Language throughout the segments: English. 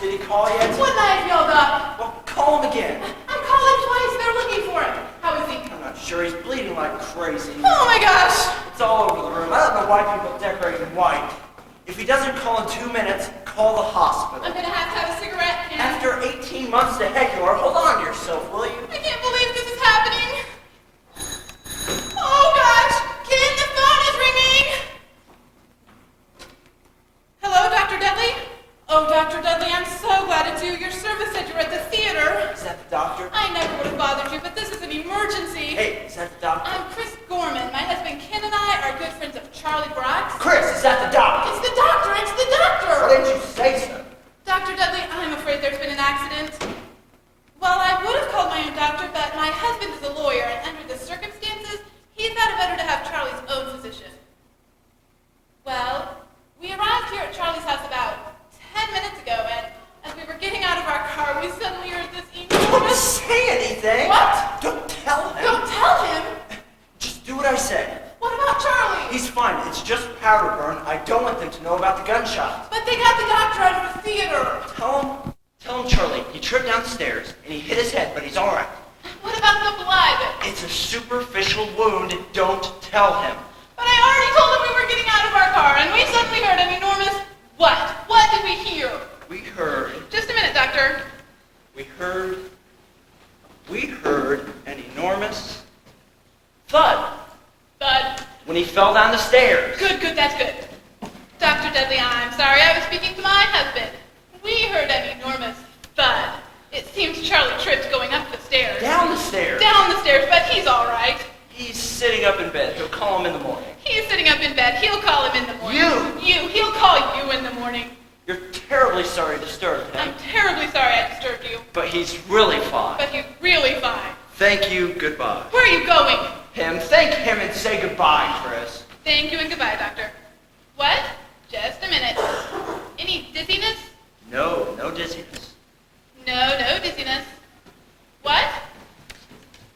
Did he call yet? Wouldn't I have yelled up? Well, call him again. I'm calling twice. They're looking for him. How is he? I'm not sure. He's bleeding like crazy. Oh my gosh! It's all over the room. I don't know why people decorate in white. If he doesn't call in 2 minutes, call the hospital. I'm gonna have to have a cigarette. And After 18 months to Hecular, hold on to yourself, will you? I can't believe this is happening. Oh gosh! Ken, the phone is ringing! Hello, Dr. Dudley? Oh, Dr. Dudley, I'm so glad it's you. Your service said you were at the theater. Is that the doctor? I never would have bothered you, but this is an emergency. Hey, is that the doctor? I'm Chris Gorman. My husband Ken and I are good friends of Charlie Brock's. Chris, is that the doctor? It's the doctor! It's the doctor! Why didn't you say so? Dr. Dudley, I'm afraid there's been an accident. Well, I would have called my own doctor, but my husband is a lawyer, and under the circumstances, he thought it better to have Charlie's own physician. Well, we arrived here at Charlie's house about 10 minutes ago, and as we were getting out of our car, we suddenly heard this Don't enormous... say anything! What? Don't tell him! Don't tell him! Just do what I say. What about Charlie? He's fine. It's just powder burn. I don't want them to know about the gunshot. But they got the doctor out of the theater. Tell him, Charlie, he tripped downstairs and he hit his head, but he's all right. What about the blood? It's a superficial wound. Don't tell him. But I already told him we were getting out of our car, and we suddenly heard an enormous... What? What did we hear? We heard Just a minute, Doctor. an enormous thud Thud. when he fell down the stairs. Good, that's good. Dr. Dudley, I'm sorry, I was speaking to my husband. We heard an enormous thud. It seems Charlie tripped going up the stairs. Down the stairs. Down the stairs, but he's all right. He's sitting up in bed. He'll call him in the morning. He's sitting up in bed. He'll call him in the morning. You. He'll call you in the morning. You're terribly sorry to disturb him. I'm terribly sorry I disturbed you, But he's really fine. but he's really fine. Thank you. Goodbye. Where are you going? Thank him and say goodbye, Chris. Thank you and goodbye, Doctor. What? Just a minute. Any dizziness? No dizziness. No dizziness. What?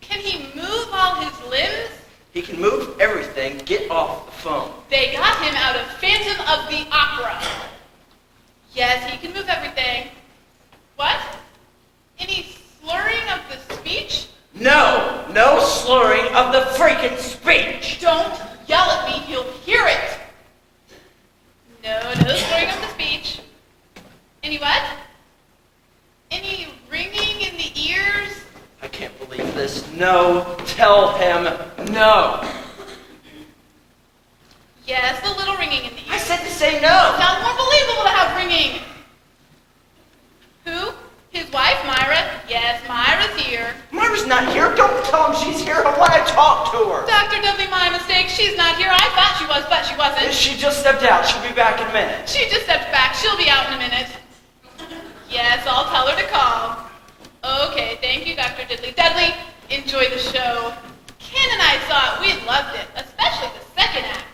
Can he move all his limbs? He can move everything. Get off the phone. They got him out of Phantom of the Opera. Yes, he can move everything. What? Any slurring of the speech? No slurring of the freaking speech. Don't yell at me, he'll hear it. No slurring of the speech. Any what? Any ringing in the ears? I can't believe this. No, tell him no. Yes, a little ringing in the I ears. said to say no. Sounds more believable to have ringing. Who? His wife, Myra? Yes, Myra's here. Myra's not here. Don't tell him she's here. I want to talk to her. Dr. Dudley, my mistake. She's not here. I thought she was, but she wasn't. She just stepped out. She'll be back in a minute. She just stepped back. She'll be out in a minute. Yes, I'll tell her to call. Okay, thank you, Dr. Dudley. Dudley, enjoy the show. Ken and I saw it. We loved it, especially the second act.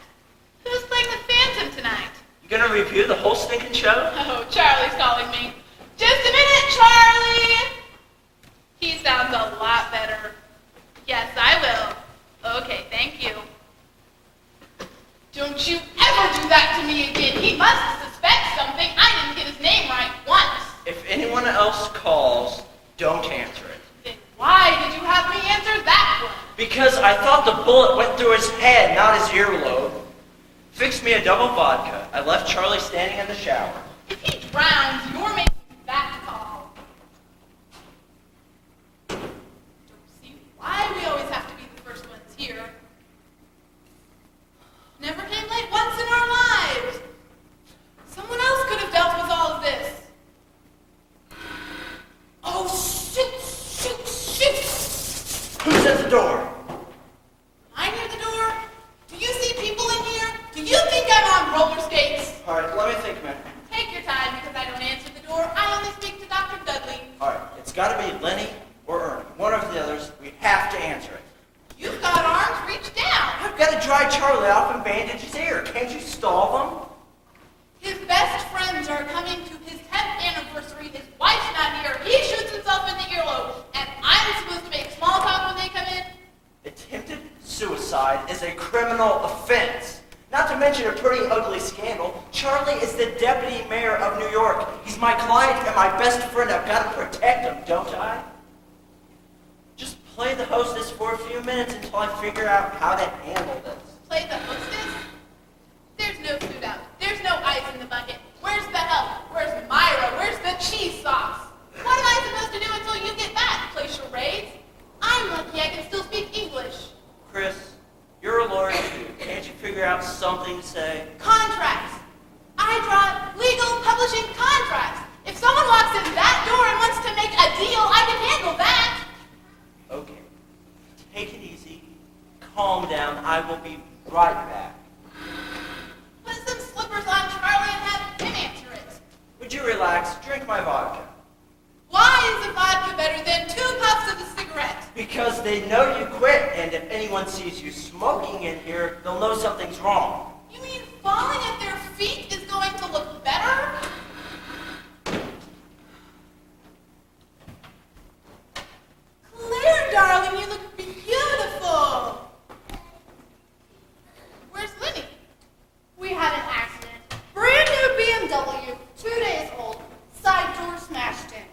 Who's playing the Phantom tonight? You gonna review the whole stinking show? Oh, Charlie's calling me. Just a minute, Charlie! He sounds a lot better. Yes, I will. Okay, thank you. Don't you ever do that to me again. He must suspect something. I didn't get his name right once. If anyone else calls, don't answer it. Then why did you have me answer that one? Because I thought the bullet went through his head, not his earlobe. Fix me a double vodka. I left Charlie standing in the shower. If he drowns, you're making that call. Don't see why we always have to be the first ones here. Never came late once in our lives. Someone else could have dealt with all of this. Oh, shoot! Who's at the door? Am I near the door? Do you see people in here? Do you think I'm on roller skates? All right, let me think a minute. Take your time because I don't answer the door. I only speak to Dr. Dudley. All right, it's got to be Lenny or Ernie. One of the others. We have to answer it. You've got arms reached down. I've got to dry Charlie off and bandage his ear. Can't you stall them? His best friends are coming to his 10th anniversary. His wife's not here. He shoots himself in the earlobe. And I'm supposed to make small talk when they come in? Attempted suicide is a criminal offense. Not to mention a pretty ugly ugly scandal. Charlie is the deputy mayor of New York. He's my client and my best friend. I've got to protect him, don't I? Just play the hostess for a few minutes until I figure out how to handle this. Play the hostess? There's no food out. There's no ice in the bucket. Where's the help? Where's Myra? Where's the cheese sauce? What am I supposed to do until you get back? Play charades? I'm lucky I can still speak English. Chris, you're a lawyer too. Can't you figure out something to say? Contracts. I draw legal publishing contracts. If someone walks in that door and wants to make a deal, I can handle that. Okay. Take it easy. Calm down. I will be right back. Put some slippers on Charlie and have him answer it. Would you relax? Drink my vodka. Why is a vodka better than 2 puffs of a cigarette? Because they know you quit, and if anyone sees you smoking in here, they'll know something's wrong. You mean falling at their feet is going to look better? Claire, darling, you look beautiful. Where's Lenny? We had an accident. Brand new BMW, 2 days old. Side door smashed in.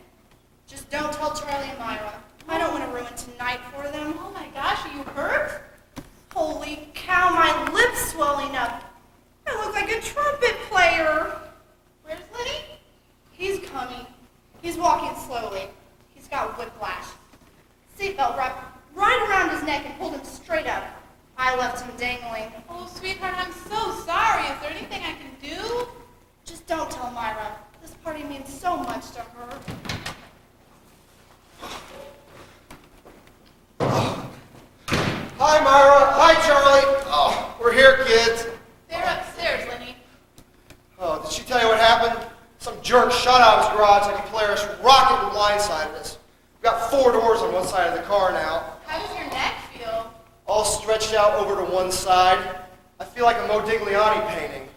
Just don't tell Charlie and Myra. I don't want to ruin tonight for them. Oh my gosh, are you hurt? Holy cow, my lip's swelling up. I look like a trumpet player. Where's Lenny? He's coming. He's walking slowly. He's got whiplash. Seatbelt wrapped right around his neck and pulled him straight up. I left him dangling. Oh, sweetheart, I'm so sorry. Is there anything I can do? Just don't tell Myra. This party means so much to her. Hi, Myra. Hi, Charlie. Oh, we're here, kids. They're upstairs, Lenny. Oh, did she tell you what happened? Some jerk shot out of his garage like a Polaris rocket and blindsided us. We've got 4 doors on one side of the car now, How does your neck feel? all stretched out over to one side. I feel like a Modigliani painting.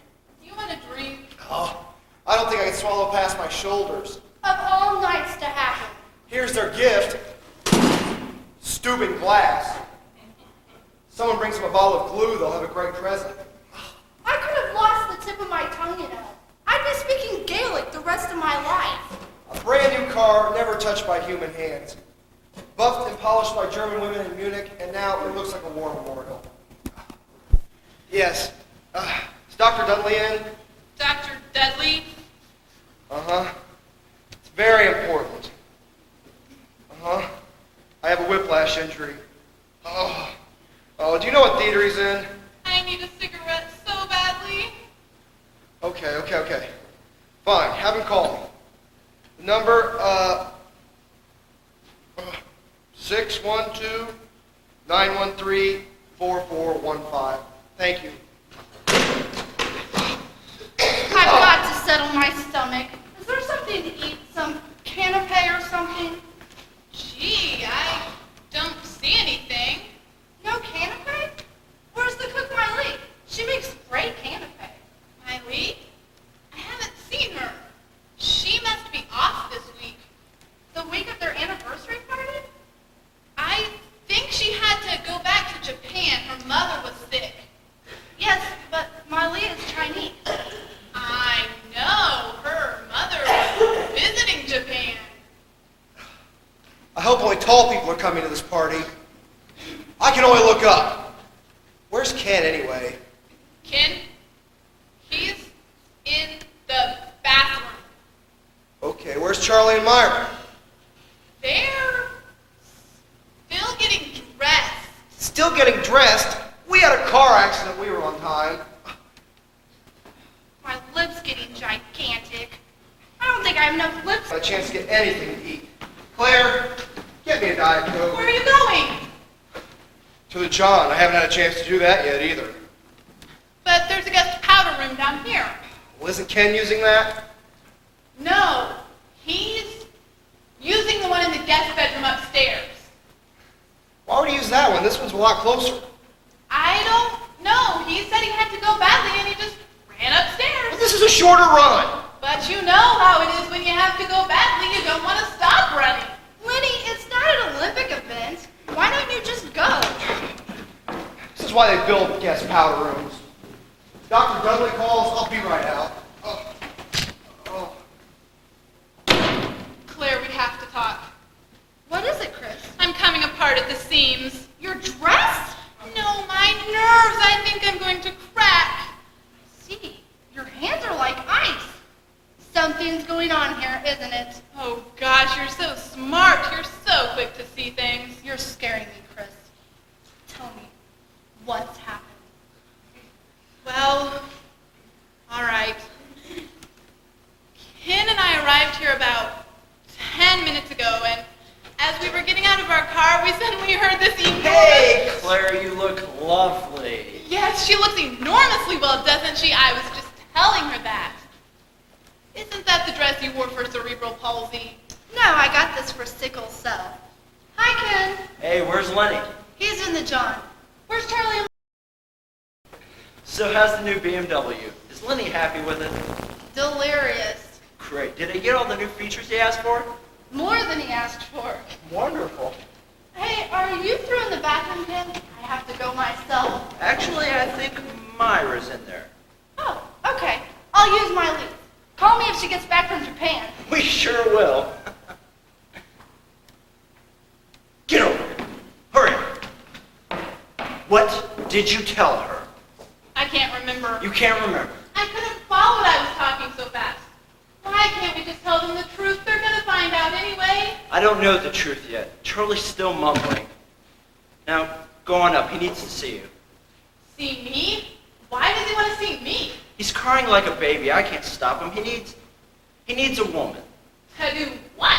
Do you want a drink? Oh, I don't think I can swallow past my shoulders. Of all nights to happen. Here's their gift. Steuben glass. Someone brings them a bottle of glue, they'll have a great present. I could have lost the tip of my tongue, you know. I'd be speaking Gaelic the rest of my life. A brand new car, never touched by human hands. Buffed and polished by German women in Munich, and now it looks like a war memorial. Yes. Is Dr. Dudley in? Dr. Dudley? Uh-huh. It's very important. Uh-huh. I have a whiplash injury. Oh. Oh, do you know what theater he's in? I need a cigarette so badly. Okay. Fine, have him call me. The number, 612-913-4415. Thank you. I've got to settle my stomach. Is there something to eat? Some canapé or something? Gee, I don't see anything. No canapé? Where's the cook, Miley? She makes great canapé. Miley? I haven't seen her. She must be off this week. The week of their anniversary party? I think she had to go back to Japan. Her mother was sick. Yes, but Miley is Chinese. I know. Her mother was visiting Japan. I hope only tall people are coming to this party. I can only look up. Where's Ken anyway? Ken? He's in the bathroom. Okay, where's Charlie and Myra? They're still getting dressed. Still getting dressed? We had a car accident, we were on time. My lip's getting gigantic. I don't think I have enough lips. Not a chance to get anything to eat. Claire, get me a Diet Coke. Where are you going? To the John. I haven't had a chance to do that yet either. But there's a guest powder room down here. Well, isn't Ken using that? No, he's using the one in the guest bedroom upstairs. Why would he use that one? This one's a lot closer. I don't know. He said he had to go badly and he just ran Well, upstairs. this is a shorter run. But you know how it is when you have to go badly. You don't want to stop running. Lenny, it's not an Olympic event. Why don't you just go? This is why they build guest powder rooms. Dr. Dudley calls. I'll be right out. Oh. Claire, we have to talk. What is it, Chris? I'm coming apart at the seams. Your dress? No, my nerves. I think I'm going to crack. See, your hands are like ice. Something's going on here, isn't it? Oh gosh, you're so smart. You're so quick to see things. You're scaring me, Chris. Tell me, what's happened? Well, all right. Ken and I arrived here about 10 minutes ago, and as we were getting out of our car, we suddenly heard this enormous... Hey, Claire, you look lovely. Yes, she looks enormously well, doesn't she? I was just telling her that. Isn't that the dress you wore for cerebral palsy? No, I got this for sickle cell. Hi, Ken. Hey, where's Lenny? He's in the John. Where's Charlie? So how's the new BMW? Is Lenny happy with it? Delirious. Great. Did he get all the new features he asked for? More than he asked for. Wonderful. Hey, are you through in the bathroom, Ken? I have to go myself. Actually, I think Myra's in there. Oh, okay. I'll use my leave. Call me if she gets back from Japan. We sure will. Get over here. Hurry. What did you tell her? I can't remember. You can't remember. I couldn't follow what I was talking so fast. Why can't we just tell them the truth? They're going to find out anyway. I don't know the truth yet. Charlie's still mumbling. Now, go on up. He needs to see you. See me? Why does he want to see me? He's crying like a baby. I can't stop him. He needs a woman To do what?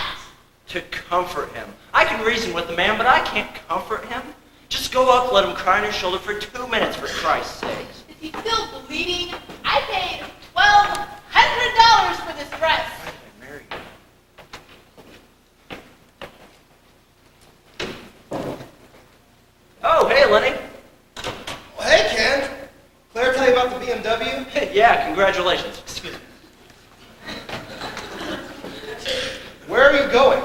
to comfort him. I can reason with the man, but I can't comfort him. Just go up, let him cry on your shoulder for 2 minutes, for Christ's sakes. Is he still bleeding? I paid $1,200 for this dress. Why did I marry you? Oh, hey, Lenny. Well, hey, Ken. Claire tell you about the BMW? Yeah, congratulations. Excuse me. Where are you going?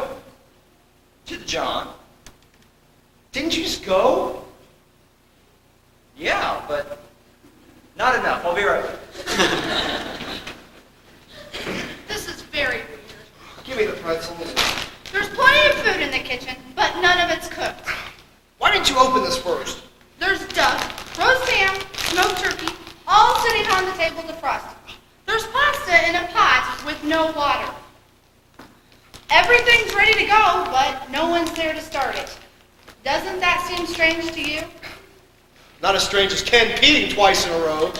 To the John. Didn't you just go? Yeah, but not enough. I'll be right back. This is very weird. Give me the pretzels. There's plenty of food in the kitchen, but none of it's cooked. Why didn't you open this first? There's duck, roast ham, smoked turkey, all sitting on the table defrosted. There's pasta in a pot with no water. Everything's ready to go, but no one's there to start it. Doesn't that seem strange to you? Not as strange as Ken peeing twice in a row.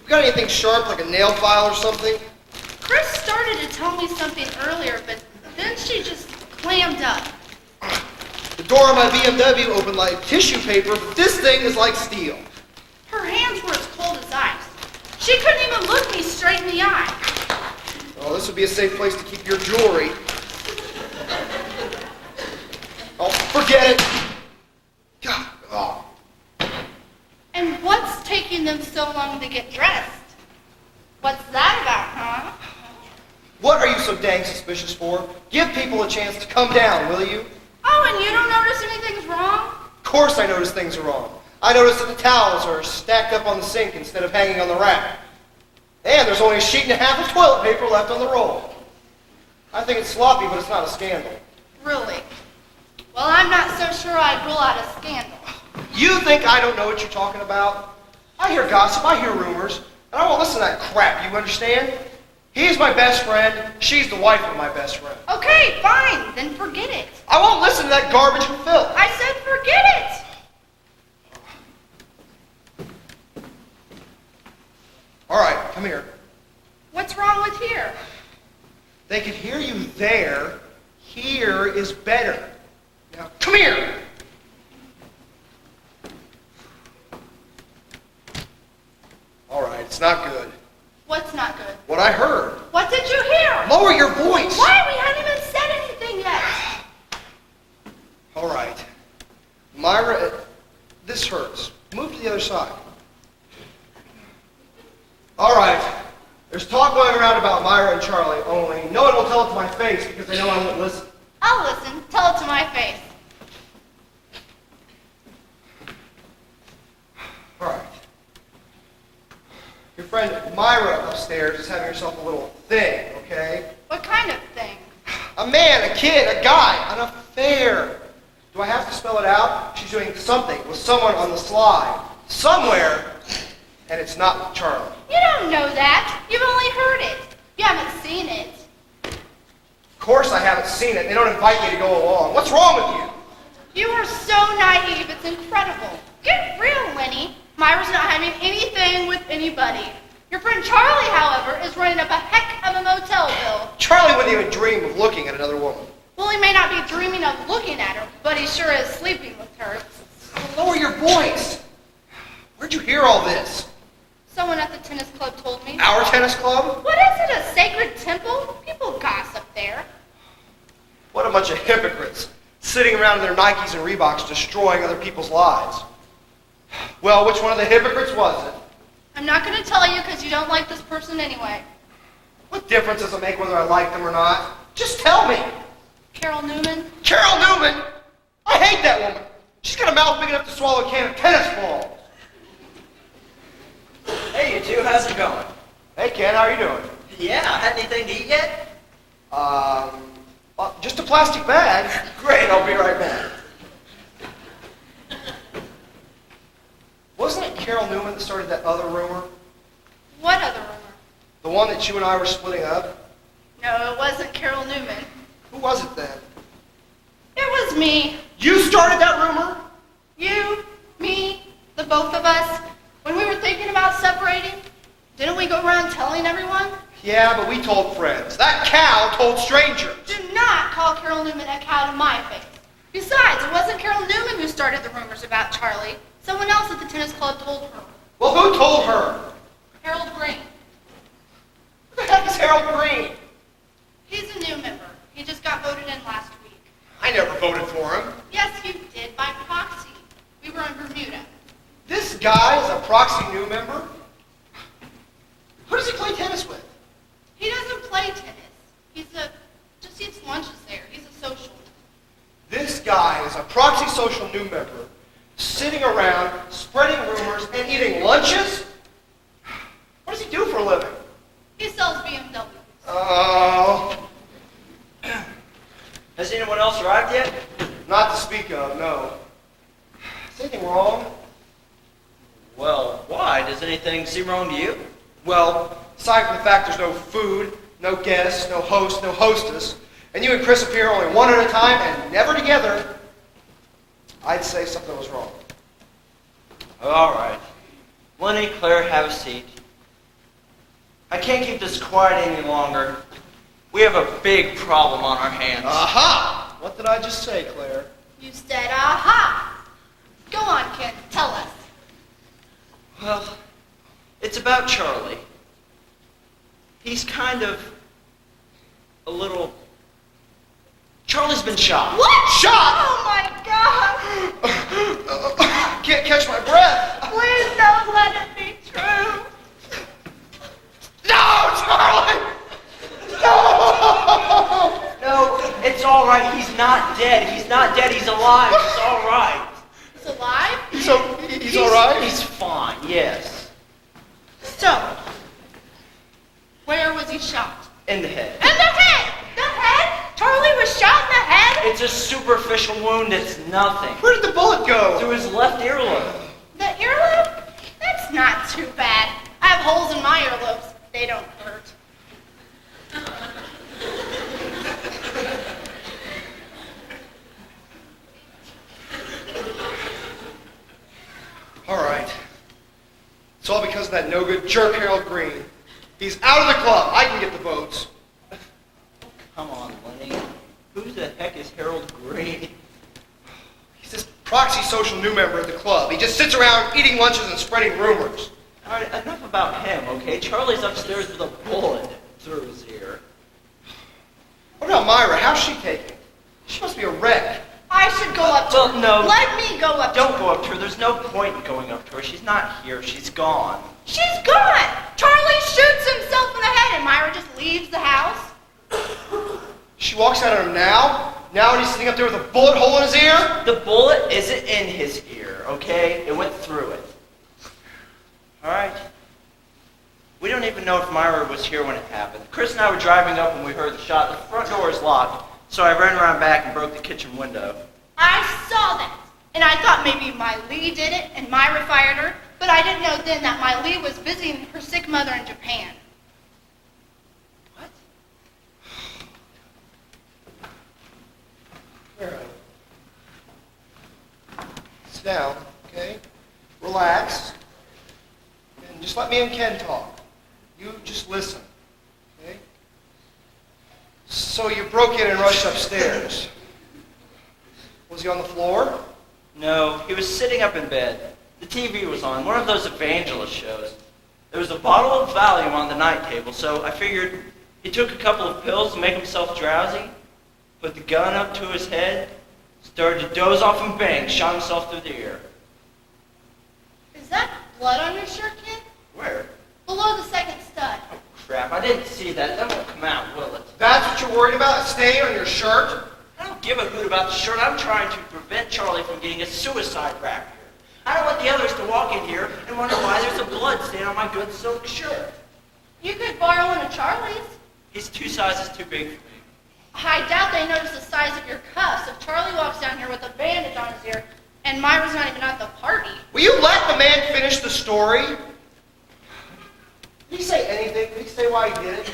You got anything sharp like a nail file or something? Chris started to tell me something earlier, but then she just clammed up. The door on my BMW opened like tissue paper, but this thing is like steel. Her hands were as cold as ice. She couldn't even look me straight in the eye. Oh, this would be a safe place to keep your jewelry. Oh, forget it. God, oh. And what's taking them so long to get dressed? What's that about, huh? What are you so dang suspicious for? Give people a chance to come down, will you? Oh, and you don't notice anything's wrong? Of course I notice things are wrong. I notice that the towels are stacked up on the sink instead of hanging on the rack. And there's only a sheet and a half of toilet paper left on the roll. I think it's sloppy, but it's not a scandal. Really? Well, I'm not so sure I'd rule out a scandal. You think I don't know what you're talking about? I hear gossip, I hear rumors, and I won't listen to that crap, you understand? He's my best friend, she's the wife of my best friend. Okay, fine, then forget it. I won't listen to that garbage and filth. I said forget it! All right, come here. What's wrong with here? They could hear you there. Here is better. Now, come here. All right, it's not good. What's not good? What I heard. What did you hear? Lower your voice. Why? We hadn't even said anything yet. All right. Myra, this hurts. Move to the other side. All right. There's talk going around about Myra and Charlie, only no one will tell it to my face because they know I won't listen. I'll listen. Tell it to my face. All right. friend Myra upstairs is having herself a little thing, okay? What kind of thing? A man, a kid, a guy, an affair. Do I have to spell it out? She's doing something with someone on the slide. Somewhere, and it's not Charlie. You don't know that. You've only heard it. You haven't seen it. Of course I haven't seen it. They don't invite me to go along. What's wrong with you? You are so naive, it's incredible. Get real, Winnie. Myra's not having anything with anybody. Your friend Charlie, however, is running up a heck of a motel bill. Charlie wouldn't even dream of looking at another woman. Well, he may not be dreaming of looking at her, but he sure is sleeping with her. Lower your voice. Where'd you hear all this? Someone at the tennis club told me. Our tennis club? What is it, a sacred temple? People gossip there. What a bunch of hypocrites, sitting around in their Nikes and Reeboks destroying other people's lives. Well, which one of the hypocrites was it? I'm not going to tell you because you don't like this person anyway. What difference does it make whether I like them or not? Just tell me. Carol Newman? Carol Newman? I hate that woman. She's got a mouth big enough to swallow a can of tennis balls. Hey, you two, how's it going? Hey, Ken, how are you doing? Yeah, had anything to eat yet? Just a plastic bag. Great, I'll be right back. Wasn't it Carol Newman that started that other rumor? What other rumor? The one that you and I were splitting up? No, it wasn't Carol Newman. Who was it then? It was me. You started that rumor? You, me, the both of us. When we were thinking about separating, didn't we go around telling everyone? Yeah, but we told friends. That cow told strangers. Do not call Carol Newman a cow to my face. Besides, it wasn't Carol Newman who started the rumors about Charlie. Someone else at the tennis club told her. Well, who told her? Harold Green. Who the heck is Harold Green? He's a new member. He just got voted in last week. I never voted for him. Yes, you did, by proxy. We were in Bermuda. This guy is a proxy new member? Who does he play tennis with? He doesn't play tennis. Just eats lunches there. He's a social. This guy is a proxy social new member, sitting around, spreading rumors, and eating lunches? What does he do for a living? He sells BMWs. Oh, Has anyone else arrived yet? not to speak of, no. Is anything wrong? Well, why? Does anything seem wrong to you? Well, aside from the fact there's no food, no guests, no host, no hostess, and you and Chris appear only one at a time and never together, I'd say something was wrong. All right. Lenny, Claire, have a seat. I can't keep this quiet any longer. We have a big problem on our hands. Aha! What did I just say, Claire? You said, aha! Go on, Ken. Tell us. Well, it's about Charlie. He's kind of a little... Charlie's been shot. What? Shot? Oh my God! Can't catch my breath. Please don't let it be true. No, Charlie! No! No, it's all right. He's not dead. He's not dead. He's alive. It's all right. He's alive? He's all right? He's fine, yes. So, where was he shot? In the head. In the head! The head? Charlie was shot in the head? It's a superficial wound. It's nothing. Where did the bullet go? Through his left earlobe. The earlobe? That's not too bad. I have holes in my earlobes. They don't hurt. All right. It's all because of that no-good jerk Harold Green. He's out of the club. I can get the votes. Come on, Lenny. Who the heck is Harold Green? He's this proxy social new member at the club. He just sits around eating lunches and spreading rumors. All right, enough about him, okay? Charlie's upstairs with a bullet through his ear. What about Myra? How's she taking? She must be a wreck. I should go up to Well, her. no. Let me go up to her. Don't go up to her. There's no point in going up to her. She's not here. She's gone. She's gone! Charlie shoots himself in the head and Myra just leaves the house. She walks out on him now? Now when he's sitting up there with a bullet hole in his ear? The bullet isn't in his ear, okay? It went through it. All right. We don't even know if Myra was here when it happened. Chris and I were driving up when we heard the shot. The front door is locked, so I ran around back and broke the kitchen window. I saw that, and I thought maybe Miley did it and Myra fired her, but I didn't know then that Miley was visiting her sick mother in Japan. What? All right. Sit down, okay? Relax. And just let me and Ken talk. You just listen, okay? So you broke in and rushed upstairs. Was he on the floor? No, he was sitting up in bed. The TV was on, one of those evangelist shows. There was a bottle of Valium on the night table, so I figured he took a couple of pills to make himself drowsy, put the gun up to his head, started to doze off and bang, shot himself through the ear. Is that blood on your shirt, Ken? Where? Below the second stud. Oh, crap, I didn't see that. That won't come out, will it? That's what you're worried about? A stain on your shirt? I don't give a hoot about the shirt. I'm trying to prevent Charlie from getting a suicide rap here. I don't want the others to walk in here and wonder why there's a blood stain on my good silk shirt. You could borrow one of Charlie's. He's 2 sizes too big for me. I doubt they notice the size of your cuffs if Charlie walks down here with a bandage on his ear and Myra's not even at the party. Will you let the man finish the story? Did he say anything? Did he say why he did it?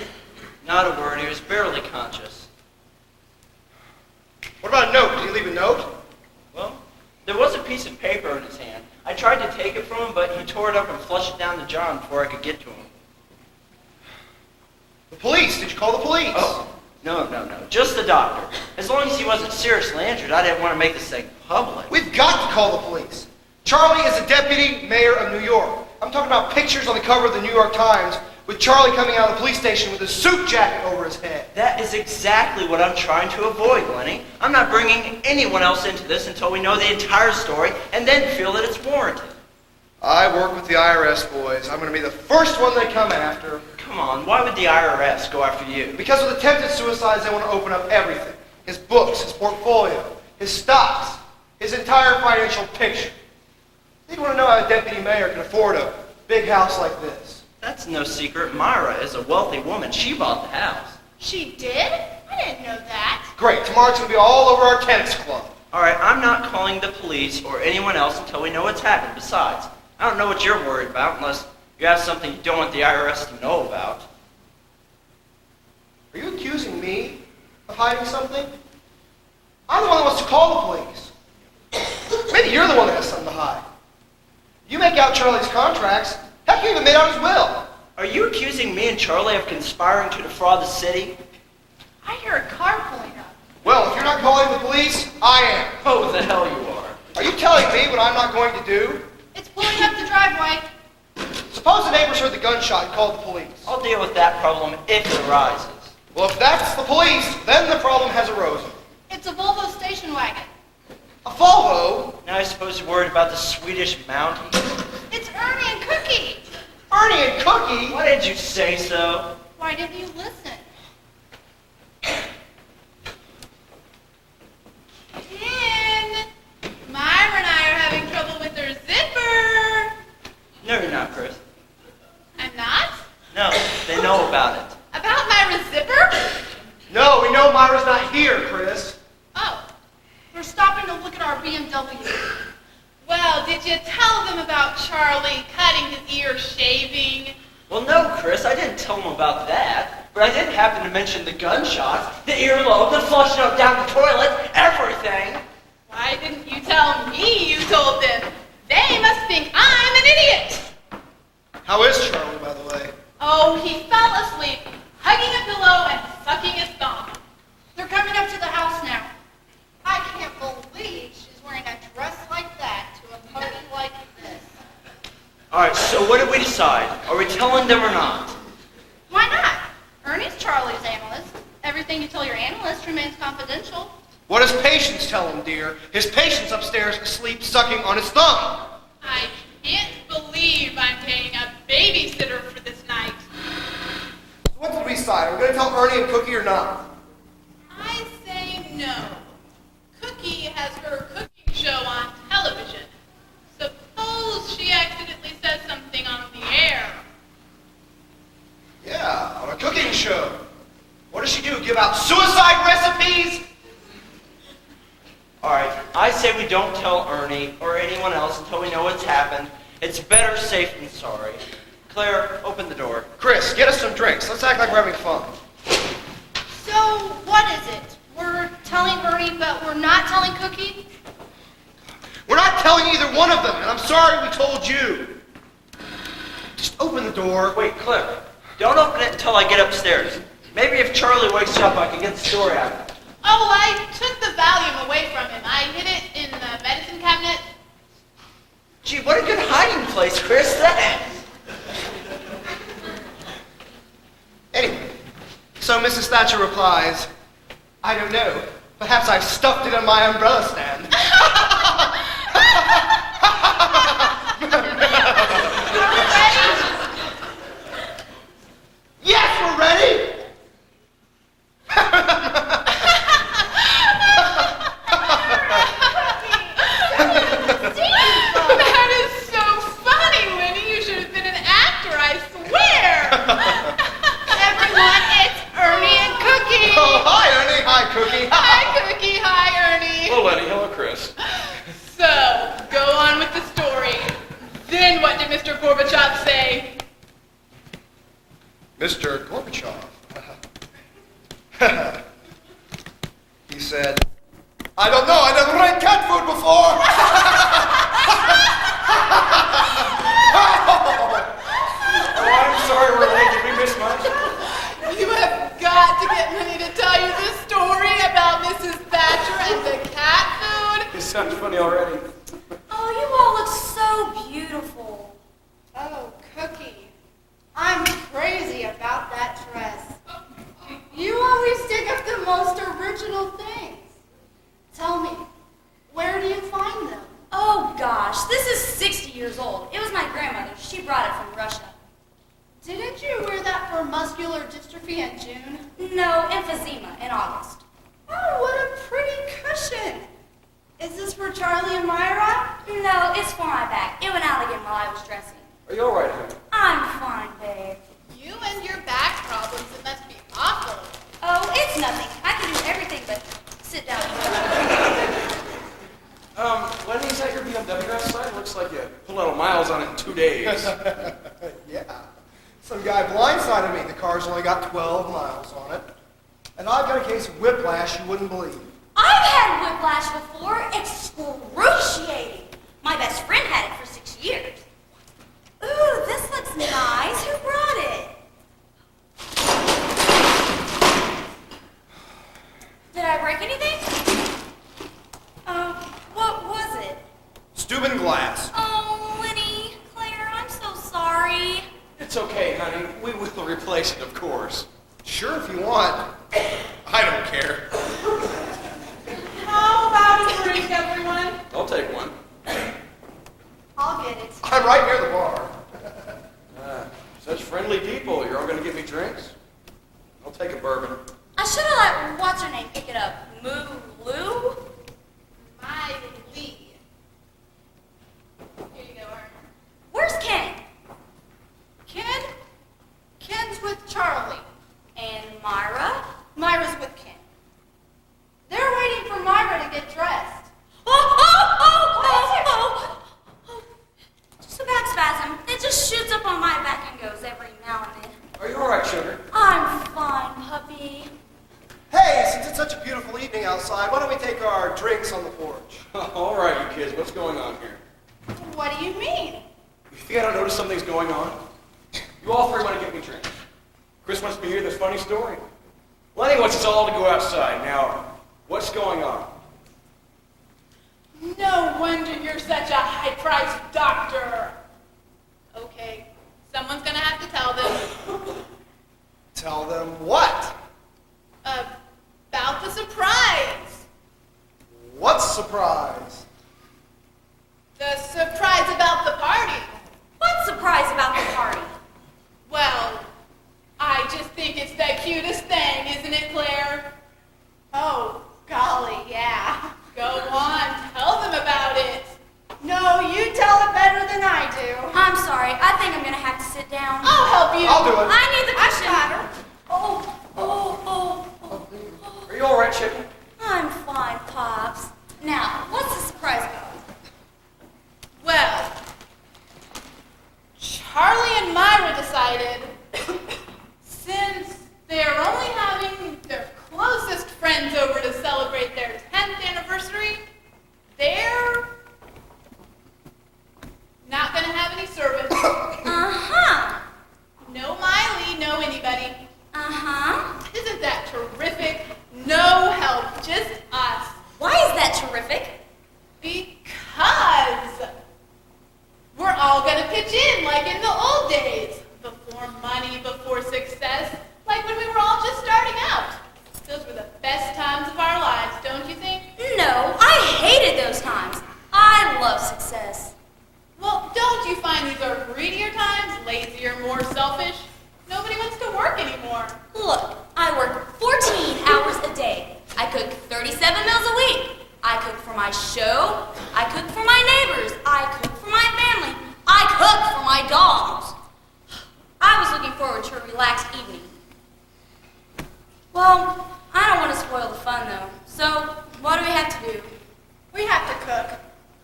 Not a word. He was barely conscious. What about a note? Did he leave a note? Well, there was a piece of paper in his hand. I tried to take it from him, but he tore it up and flushed it down to John before I could get to him. The police. Did you call the police? Oh, no. Just the doctor. As long as he wasn't seriously injured, I didn't want to make this thing public. We've got to call the police. Charlie is a deputy mayor of New York. I'm talking about pictures on the cover of the New York Times with Charlie coming out of the police station with a suit jacket over his head. That is exactly what I'm trying to avoid, Lenny. I'm not bringing anyone else into this until we know the entire story and then feel that it's warranted. I work with the IRS boys. I'm going to be the first one they come after. Come on, why would the IRS go after you? Because with attempted suicides, they want to open up everything. His books, his portfolio, his stocks, his entire financial picture. They want to know how a deputy mayor can afford a big house like this. That's no secret. Myra is a wealthy woman. She bought the house. She did? I didn't know that. Great, tomorrow it's going to be all over our tennis club. All right, I'm not calling the police or anyone else until we know what's happened. Besides, I don't know what you're worried about unless you have something you don't want the IRS to know about. Are you accusing me of hiding something? I'm the one that wants to call the police. Maybe you're the one that has something to hide. You make out Charlie's contracts. Heck, you even made out his will. Are you accusing me and Charlie of conspiring to defraud the city? I hear a car pulling up. Well, if you're not calling the police, I am. Oh, the hell you are. Are you telling me what I'm not going to do? It's pulling up the driveway. Suppose the neighbors heard the gunshot and called the police. I'll deal with that problem if it arises. Well, if that's the police, then the problem has arisen. It's a Volvo station wagon. A Volvo? Now I suppose you're worried about the Swedish Mountie? It's Ernie and Cookie. Ernie and Cookie? Why did you say so? Why didn't you listen? Ken, Myra and I are having trouble with her zipper. No, you're not, Chris. I'm not? No, they know about it. About Myra's zipper? No, we know Myra's not here, Chris. Oh, We're stopping to look at our BMW. well, did you tell them about Charlie cutting his ear shaving? Well, no, Chris, I didn't tell them about that. But I did happen to mention the gunshots, the earlobe, the flushing up down the toilet, everything. Why didn't you tell me you told them? They must think I'm an idiot. How is Charlie, by the way? Oh, he fell asleep, hugging a pillow and sucking his thumb. They're coming up to the house now. I can't believe she's wearing a dress like that to a party like this. All right, so what did we decide? Are we telling them or not? Why not? Ernie's Charlie's analyst. Everything you tell your analyst remains confidential. What does Patience tell him, dear? His patient's upstairs asleep sucking on his thumb. I can't believe I'm paying a babysitter for this night. What did we decide? Are we going to tell Ernie and Cookie or not? I say no. Cookie has her cooking show on television. Suppose she accidentally says something on the air. cooking show. What does she do? Give out suicide recipes? All right, I say we don't tell Ernie or anyone else until we know what's happened. It's better safe than sorry. Claire, open the door. Chris, get us some drinks. Let's act like we're having fun. So, what is it? We're telling Ernie, but we're not telling Cookie? We're not telling either one of them, and I'm sorry we told you. Just open the door. Wait, Claire, don't open it until I get upstairs. Maybe if Charlie wakes up, I can get the story out. Oh, I took the Valium away from him. I hid it in the medicine cabinet. Gee, what a good hiding place, Chris. Thanks. Anyway, so Mrs. Thatcher replies, I don't know. Perhaps I've stuffed it on my umbrella stand. Yes, we're ready! That is so funny, Winnie. You should have been an actor, I swear. Everyone, it's Ernie and Cookie! Oh, hi, Ernie. Hi, Cookie. Hi, Cookie. Hi, Ernie. Hello, Lenny. Hello, Chris. So, go on with the story. Then what did Mr. Gorbachev say? Mr. Gorbachev. He said, I don't know, I never ate cat food before. Oh, I'm sorry we're late. Did we miss much? You have got to get Winnie to tell you the story about Mrs. Thatcher and the cat food. It sounds funny already. Oh, you all look so beautiful. Oh, Cookie, I'm crazy about that dress. You always dig up the most original things. Tell me, where do you find them? Oh gosh, this is 60 years old. It was my grandmother's. She brought it from Russia. Didn't you wear that for muscular dystrophy in June? No, emphysema in August. Oh, what a pretty cushion. Is this for Charlie and Myra? No, it's for my back. It went out again while I was dressing. Are you all right, honey? I'm fine, babe. You and your back problems, it must be awful. Oh, it's nothing. I can do everything but sit down. Lenny, is that your BMW outside? Looks like you put a lot of miles on it in 2 days. Yeah. Some guy blindsided me. The car's only got 12 miles on it. And I've got a case of whiplash you wouldn't believe. I've had whiplash before. Excruciating. My best friend had it for 6 years. Ooh, this looks nice. Who brought it? Did I break anything? What was it? Steuben glass. Oh, Lenny, Claire, I'm so sorry. It's okay, honey. We will replace it, of course. Sure, if you want. I don't care. How about a drink, everyone? I'll take one. I'll get it. I'm right near the bar. Such friendly people. You're all going to give me drinks? I'll take a bourbon. I should have let what's her name pick it up. Lou? My Lee. Here you go, Ern. Where's Ken? Ken? Ken's with Charlie. And Myra? Myra's with Ken. They're waiting for Myra to get dressed. Just a back spasm. It just shoots up on my back and goes every now and then. Are you all right, sugar? I'm fine, puppy. Hey, since it's such a beautiful evening outside, why don't we take our drinks on the porch? All right, you kids. What's going on here? What do you mean? You think I don't notice something's going on? You all three want to get me drinks. Chris wants me to hear this funny story. Lenny wants us all to go outside. Now, what's going on? No wonder you're such a high-priced doctor. Okay, someone's gonna have to tell them Tell them what? about the surprise. What surprise? The surprise about the party. What's surprise about the party? Well, I just think it's the cutest thing, isn't it, Claire? Oh, golly, yeah. Go on, tell them about it. No, you tell it better than I do. I'm sorry. I think I'm gonna have to sit down. I'll help you. I'll do it. I need the I cushion. got her. Oh, anybody. Uh-huh. Isn't that terrific? No help, just us. Why is that terrific? Because we're all gonna pitch in like in the old days. Before money, before success, like when we were all just starting out. Those were the best times of our lives, don't you think? No, I hated those times. I love success. Well, don't you find these are greedier times, lazier, more selfish? Nobody wants to work anymore. Look, I work 14 hours a day. I cook 37 meals a week. I cook for my show. I cook for my neighbors. I cook for my family. I cook for my dogs. I was looking forward to a relaxed evening. Well, I don't want to spoil the fun though. So, what do we have to do? We have to cook.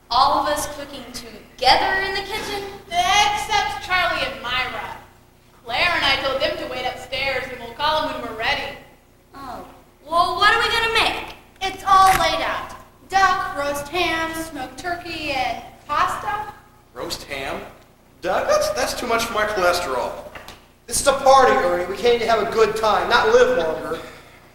All of us cooking together in the kitchen? Except Charlie and Myra. Claire and I told them to wait upstairs and we'll call them when we're ready. Oh, well, what are we gonna make? It's all laid out. Duck, roast ham, smoked turkey, and pasta. Roast ham? Doug, that's too much for my cholesterol. This is a party, Ernie. We came to have a good time, not live longer.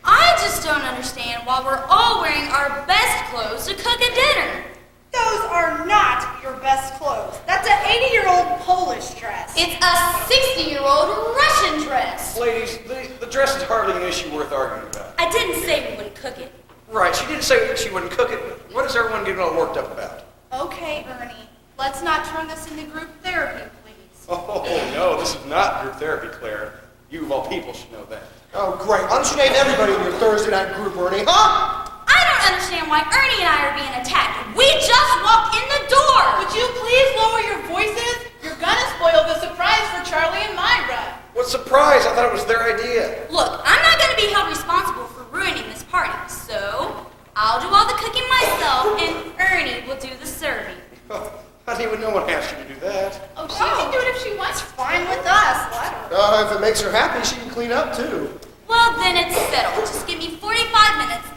I just don't understand why we're all wearing our best clothes to cook a dinner. Those are not your best clothes. That's an 80-year-old Polish dress. It's a 60-year-old Russian dress. Ladies, the dress is hardly an issue worth arguing about. I didn't say we wouldn't cook it. Right, she didn't say she wouldn't cook it. What is everyone getting all worked up about? Okay, Ernie. Let's not turn this into group therapy, please. Oh, no, this is not group therapy, Claire. You, of all people, should know that. Oh, great. Why don't you name everybody in your Thursday night group, Ernie, huh? I don't understand why Ernie and I are being attacked. We just walked in the door. Would you please lower your voices? You're gonna spoil the surprise for Charlie and Myra. What surprise! I thought it was their idea. Look, I'm not going to be held responsible for ruining this party, so I'll do all the cooking myself and Ernie will do the serving. Oh, how do you even know what asked you to do that? Oh, she can do it if she wants. Fine with us. Let her. If it makes her happy, she can clean up, too. Well, then it's settled. Just give me 45 minutes,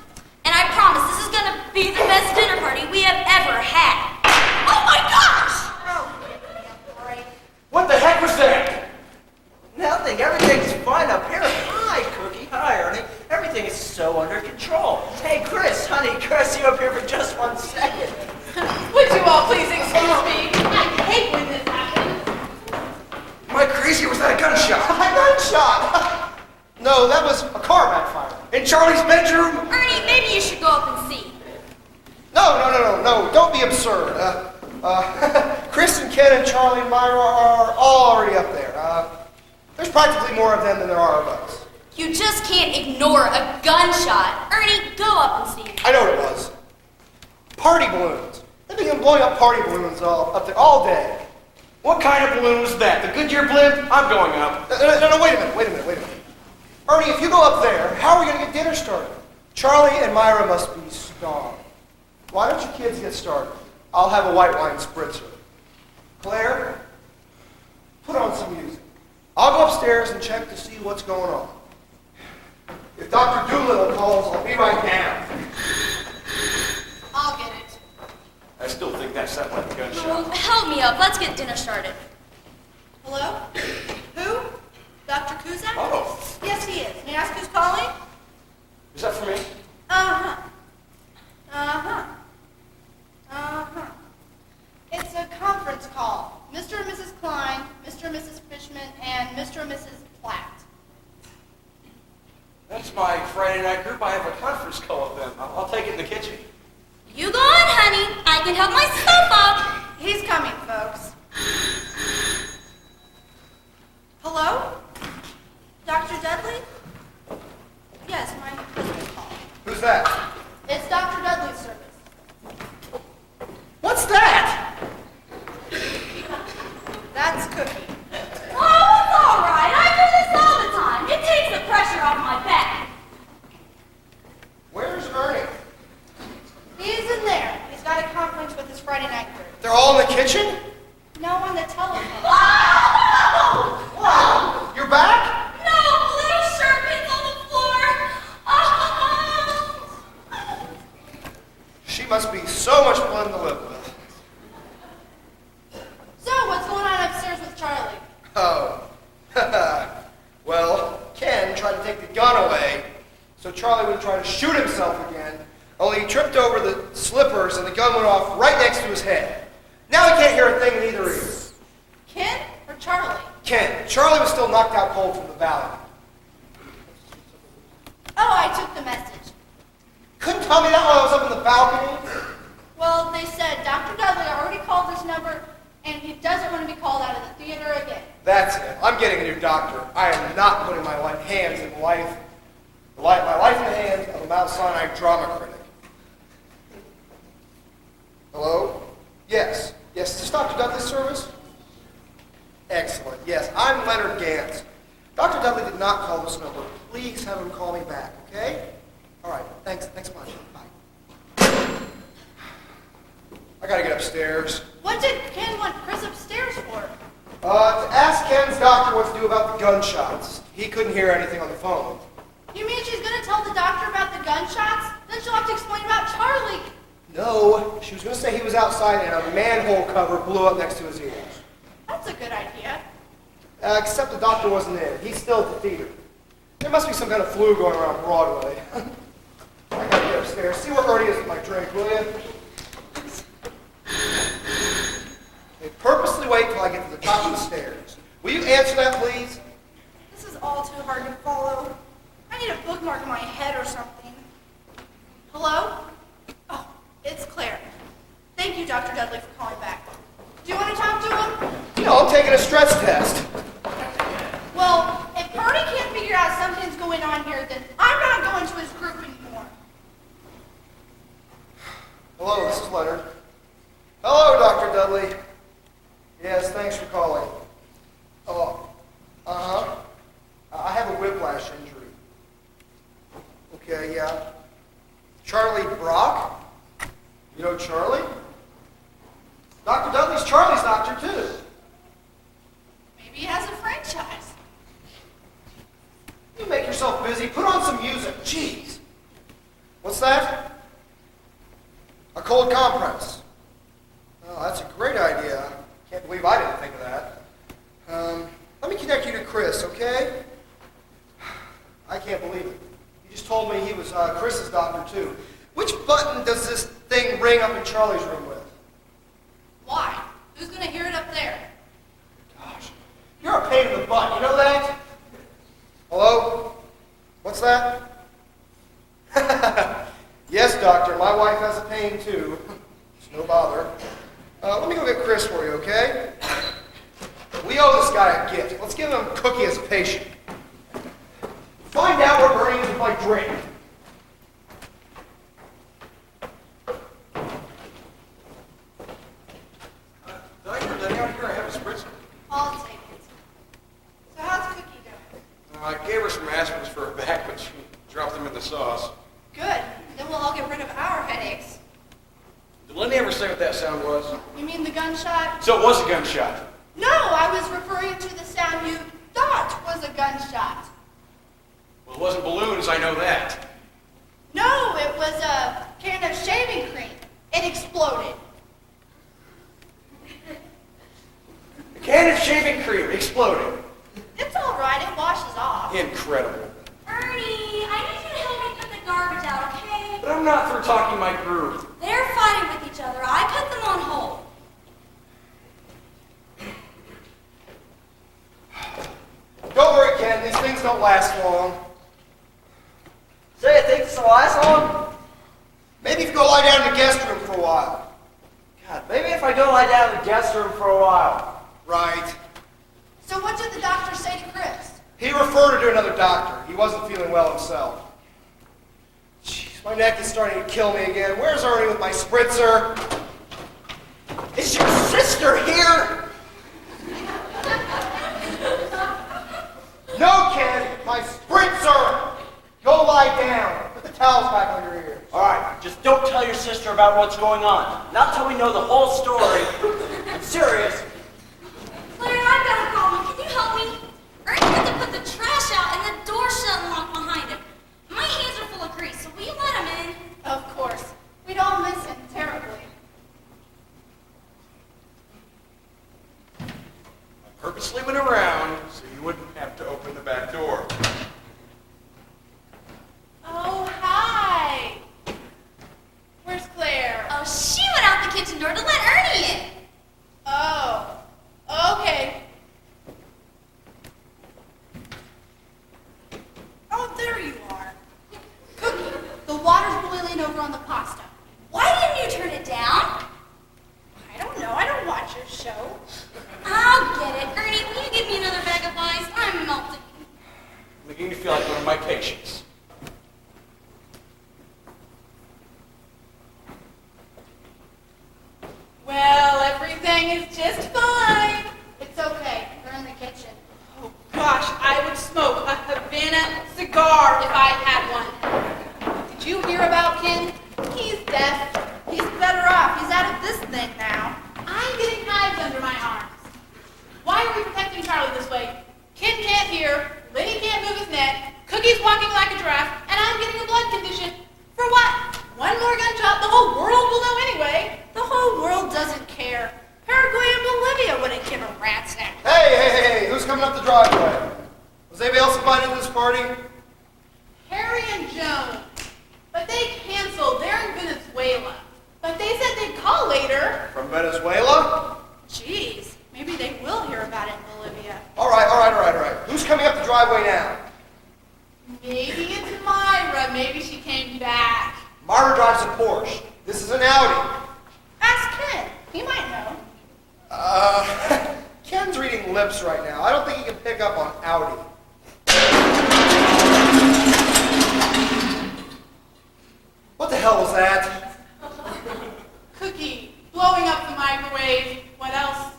and I promise this is going to be the best dinner party we have ever had. Oh my gosh! Oh, give me a break. What the heck was that? Nothing. Everything's fine up here. Hi, Cookie. Hi, Ernie. Everything is so under control. Hey, Chris, honey, can I see you up here for just 1 second? Would you all please excuse me? I hate when this happens. Am I crazy or was that a gunshot? A gunshot! No, that was a car backfire. In Charlie's bedroom? Ernie, maybe you should go up and see. No, don't be absurd. Chris and Ken and Charlie and Myra are all already up there. There's practically more of them than there are of us. You just can't ignore a gunshot. Ernie, go up and see. I know what it was. Party balloons. They've been blowing up party balloons up there all day. What kind of balloon was that? The Goodyear blimp? I'm going up. No, wait a minute. Ernie, if you go up there, how are we going to get dinner started? Charlie and Myra must be starved. Why don't you kids get started? I'll have a white wine spritzer. Claire, put on some music. I'll go upstairs and check to see what's going on. If Dr. Doolittle calls, I'll be right down. I'll get it. I still think that sounded like a gunshot. Well, help me up. Let's get dinner started. Hello? Who? Dr. Kuzak? Oh, Yes, he is. May I ask who's calling? is that for me? Uh-huh. It's a conference call. Mr. and Mrs. Klein, Mr. and Mrs. Fishman, and Mr. and Mrs. Platt. That's my Friday night group. I have a conference call with them. I'll take it in the kitchen. You go on, honey. I can help myself up. He's coming, folks. Hello? Dr. Dudley? Yes, my husband called. Who's that? It's Dr. Dudley's service. What's that? That's Cookie. Oh, it's all right. I do this all the time. It takes the pressure off my back. Where's Ernie? He's in there. He's got a conference with his Friday night group. They're all in the kitchen? No, on the telephone. Oh! You're back? No, little Sherman's on the floor. Oh! She must be so much fun to live with. So, what's going on upstairs with Charlie? Oh. Well, to take the gun away so Charlie wouldn't try to shoot himself again, only he tripped over the slippers and the gun went off right next to his head. Now he can't hear a thing in either ear. Ken or Charlie? Ken. Charlie was still knocked out cold from the valley. Oh, I took the message. Couldn't tell me that while I was up in the balcony? Well, they said Dr. Dudley already called this number, and he doesn't want to be called out of the theater again. That's it. I'm getting a new doctor. I am not putting my hands in my life in the hands of a Mount Sinai drama critic. Hello? Yes. Yes, is this Dr. Dudley's service? Excellent. Yes, I'm Leonard Gantz. Dr. Dudley did not call this number. Please have him call me back, okay? All right. Thanks much. Bye. I gotta get upstairs. What did Ken want Chris upstairs for? To ask Ken's doctor what to do about the gunshots. He couldn't hear anything on the phone. You mean she's going to tell the doctor about the gunshots? Then she'll have to explain about Charlie. No, she was going to say he was outside and a manhole cover blew up next to his ears. That's a good idea. Except the doctor wasn't in. He's still at the theater. There must be some kind of flu going around Broadway. I gotta get upstairs. See where Ernie is with my drink, will you? They purposely wait till I get to the top of the stairs. Will you answer that, please? This is all too hard to follow. I need a bookmark in my head or something. Hello? Oh, it's Claire. Thank you, Dr. Dudley, for calling back. Do you want to talk to him? You know, I'm taking a stress test. Well, if Purdy can't figure out something's going on here, then I'm not going to his group anymore. Hello, this is Leonard. Hello, Dr. Dudley. Yes, thanks for calling. Oh, I have a whiplash injury. Okay, yeah. Charlie Brock? You know Charlie? Dr. Dudley's Charlie's doctor, too. Maybe he has a franchise. You make yourself busy. Put on some music. Jeez. What's that? A cold compress. Oh, that's a great idea. Can't believe I didn't think of that. Let me connect you to Chris, okay? I can't believe it. He just told me he was Chris's doctor, too. Which button does this thing ring up in Charlie's room with? Why? Who's going to hear it up there? Gosh, you're a pain in the butt. You know that? Hello? What's that? Yes, doctor. My wife has a pain, too. It's no bother. Let me go get Chris for you, okay? We owe this guy a gift. Let's give him a cookie as a patient. Find out where Bernie is with my drink. Doctor, let me out here. I have a spritzer. I'll take it. So how's Cookie doing? I gave her some aspirins for her back, but she dropped them in the sauce. Good. Then we'll all get rid of our headaches. Did Lenny ever say what that sound was? You mean the gunshot? So it was a gunshot. No, I was referring to the sound you thought was a gunshot. Well, it wasn't balloons, I know that. No, it was a can of shaving cream. It exploded. A can of shaving cream exploded. It's all right. It washes off. Incredible. Ernie, I need you to help me put the garbage out, okay? But I'm not through talking my groove. They're fighting with each other. I put them on hold. Don't worry, Ken. These things don't last long. Say, you think this will last long? Maybe if you go lie down in the guest room for a while. God, maybe if I go lie down in the guest room for a while. Right. So what did the doctor say to Chris? He referred her to another doctor. He wasn't feeling well himself. Jeez, my neck is starting to kill me again. Where's Ernie with my spritzer? Is your sister here? No, Ken! My spritzer! Go lie down. Put the towels back on your ears. All right, just don't tell your sister about what's going on. Not till we know the whole story. I'm serious. Claire, I've got a problem. Can you help me? Ernie had to put the trash out and the door shut and locked behind him. My hands are full of grease, so will you let him in? Of course. We'd all miss him terribly. I purposely went around so you wouldn't have to open the back door. over on the pasta. Why didn't you turn it down? I don't know. I don't watch your show. I'll get it. Ernie, will you give me another bag of ice? I'm melting. Making me feel like one of my patients. Well, everything is just fine. It's okay. We're in the kitchen. Oh gosh, I would smoke a Havana cigar if I had one. Did you hear about Ken? He's deaf. He's better off. He's out of this thing now. I'm getting hives under my arms. Why are we protecting Charlie this way? Ken can't hear, Lenny can't move his neck, Cookie's walking like a giraffe, and I'm getting a blood condition. For what? One more gunshot, the whole world will know anyway. The whole world doesn't care. Paraguay and Bolivia wouldn't give a rat's neck. Hey, who's coming up the driveway? Was anybody else invited to this party? Harry and Joan. But they canceled. They're in Venezuela. But they said they'd call later. From Venezuela? Jeez, maybe they will hear about it in Bolivia. All right. Who's coming up the driveway now? Maybe it's Myra. Maybe she came back. Myra drives a Porsche. This is an Audi. Ask Ken. He might know. Ken's reading lips right now. I don't think he can pick up on Audi. What the hell was that? Cookie. Blowing up the microwave. What else?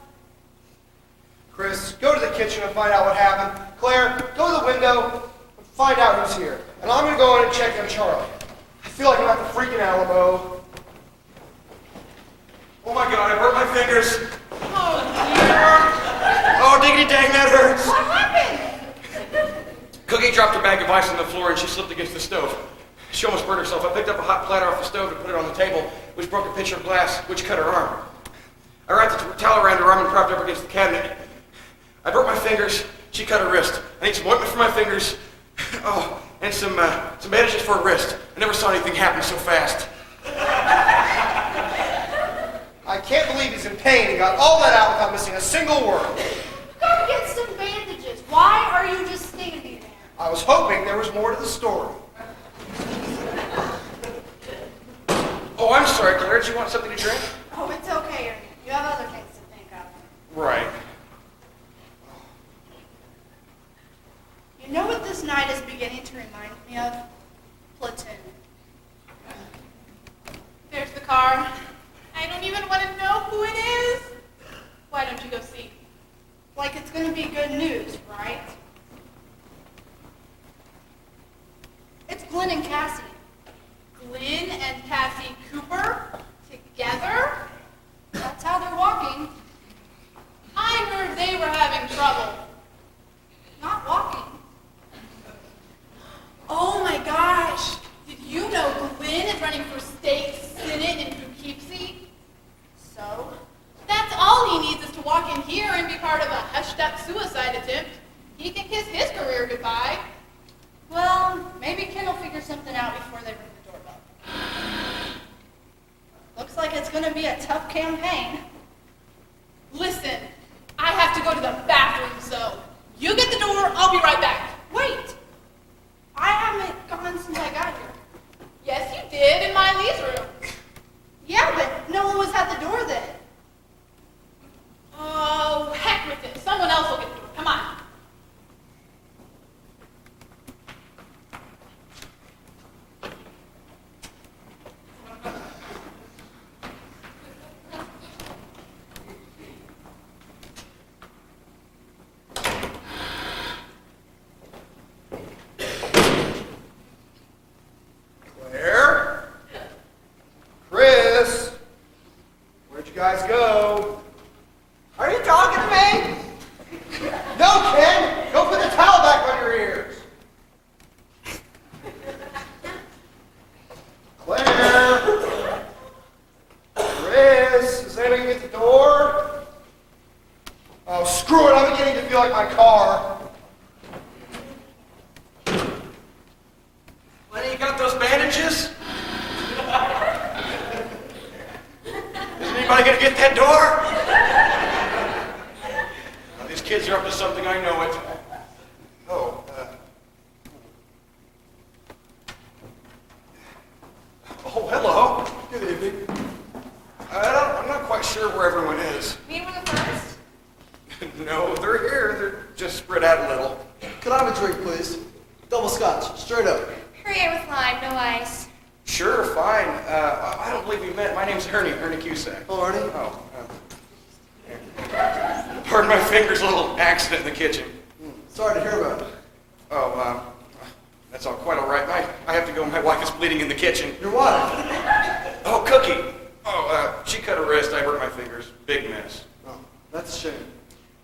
Chris, go to the kitchen and find out what happened. Claire, go to the window and find out who's here. And I'm going to go in and check on Charlie. I feel like I'm at the freaking Alamo. Oh my God, I hurt my fingers. Oh, dear. Oh, diggity dang, that hurts. What happened? Cookie dropped her bag of ice on the floor and she slipped against the stove. She almost burned herself. I picked up a hot platter off the stove and put it on the table, which broke a pitcher of glass, which cut her arm. I wrapped the towel around her arm and propped her up against the cabinet. I broke my fingers. She cut her wrist. I need some ointment for my fingers. Oh, and some bandages for her wrist. I never saw anything happen so fast. I can't believe he's in pain and got all that out without missing a single word. Go get some bandages. Why are you just standing there? I was hoping there was more to the story. Oh, I'm sorry, Claire. Did you want something to drink? Oh, it's okay, Ernie. You have other things to think of. Right. You know what this night is beginning to remind me of? Platoon. There's the car. I don't even want to know who it is. Why don't you go see? Like it's going to be good news, right? It's Glenn and Cassie. Glenn and Cassie Cooper together? That's how they're walking. I heard they were having trouble. Not walking. Oh my gosh! Did you know Glenn is running for state senate in Poughkeepsie? So? That's all he needs is to walk in here and be part of a hushed-up suicide attempt. He can kiss his career goodbye. Well, maybe Ken will figure something out before they ring the doorbell. Looks like it's going to be a tough campaign. Listen, I have to go to the bathroom, so you get the door, I'll be right back. Wait! I haven't gone since I got here. Yes, you did, in Miley's room. Yeah, but no one was at the door then. Oh, heck with it. Someone else will get the door. Come on. Claire? Chris? Where'd you guys go? Are you talking to me? No, Ken! Go put the towel back on your ears! Claire? Chris? Is anybody at the door? Oh, screw it, I'm beginning to feel like my car. Lenny, you got those bandages? Is anybody gonna get that door? Now, these kids are up to something, I know it. Oh, sure where everyone is. You mean we're the first? No, they're here. They're just spread out a little. Could I have a drink, please? Double scotch, straight up. Hurry with lime, no ice. Sure, fine. I don't believe we met. My name's Ernie Cusack. Oh, Arnie? Oh, here. Pardon my fingers, a little accident in the kitchen. Sorry to hear about it. Oh, that's all quite all right. I have to go. My wife is bleeding in the kitchen. Your wife? Oh, Cookie. Oh, she cut her wrist. I hurt my fingers. Big mess. Oh, that's a shame.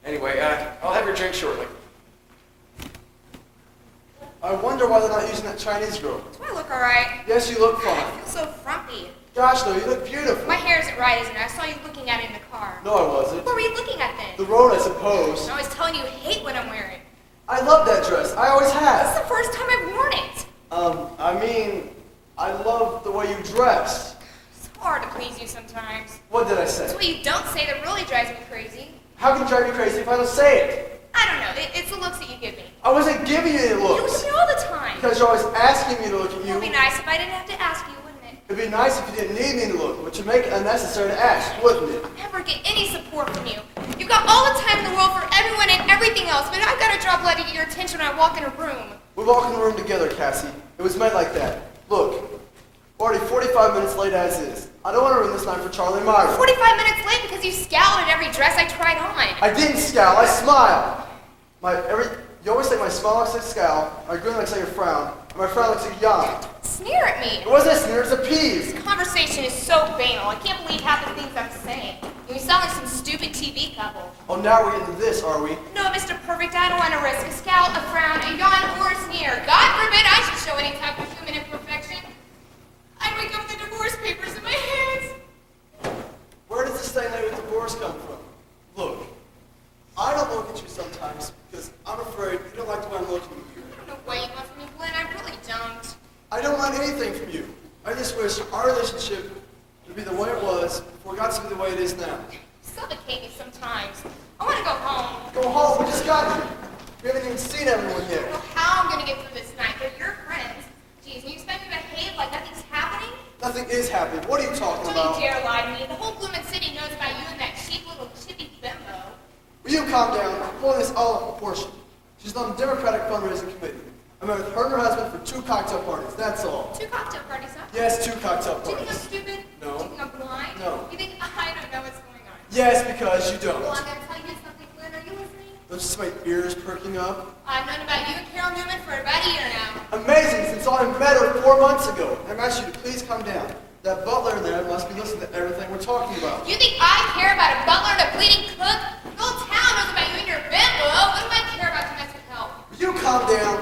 Anyway, I'll have your drink shortly. I wonder why they're not using that Chinese girl. Do I look alright? Yes, you look I fine. feel so frumpy. Gosh, though, you look beautiful. My hair isn't right, isn't it? I saw you looking at it in the car. No, I wasn't. What were you looking at then? The road, I suppose. I'm always telling you hate what I'm wearing. I love that dress. I always This is have. the first time I've worn it. I mean, I love the way you dress. It's hard to please you sometimes. What did I It's say? what you don't say that really drives me crazy. How can it drive you crazy if I don't say it? I don't know. It's the looks that you give me. I wasn't giving you any You look looks. at me all the time. Because you're always asking me to look at It would be you. nice if I didn't have to ask you, wouldn't it? It'd be nice if you didn't need me to look, but you make it unnecessary to ask, wouldn't it? I never get any support from you. You've got all the time in the world for everyone and everything else, but I've got to draw blood to get your attention when I walk in a room. We walk in the room together, Cassie. It was meant like that. Look, we're already 45 minutes late as is. I don't want to ruin this night for Charlie and Myra. 45 minutes late because you scowled at every dress I tried on. I didn't scowl, I smiled. You always say my smile looks like a scowl, my grin looks like a frown, and my frown looks like a yawn. Sneer at me. It wasn't a sneer, it was a peeve. This conversation is so banal. I can't believe half the things I'm saying. You sound like some stupid TV couple. Oh, now we're getting to this, are we? No, Mr. Perfect, I don't want to risk a scowl, a frown, a yawn, or a sneer. God forbid I should show any type of human imperfection. I wake up with the divorce papers in my hands. Where does this thing with divorce come from? Look, I don't look at you sometimes because I'm afraid you don't like the way I'm looking at you. I don't know what you want from me, Glenn. I really don't. I don't want anything from you. I just wish our relationship would be the way it was before it got to be the way it is now. You suffocate me sometimes. I want to go home. Go home, we just got here. We haven't even seen everyone I yet. don't know how I'm going to get through this night. They're your friends. Jeez, and you expect me to behave like nothing's happening? Nothing is happening. What are you talking Don't about? you dare lie to me. The whole Bloomin' City knows about you and that cheap little chippy bimbo. Will you calm down? I'm pulling this all out of proportion. She's on the Democratic fundraising committee. I met with her and her husband for 2 cocktail parties, that's all. 2 cocktail parties, huh? Yes, 2 cocktail Do you think I'm parties. stupid? No. Do you think I'm blind? No. You think I don't know what's going on? Yes, because you Well, I'm don't. going to tell you something, Glenn. Are you listening? Don't you see my ears perking up? I've known about you and Carol Newman for about a year now. Amazing, since I met her 4 months ago. I'm asking you to please calm down. That butler in there must be listening to everything we're talking about. You think I care about a butler and a bleeding cook? The whole town knows about you and your bimbo. What do I care about domestic help? Will you calm down?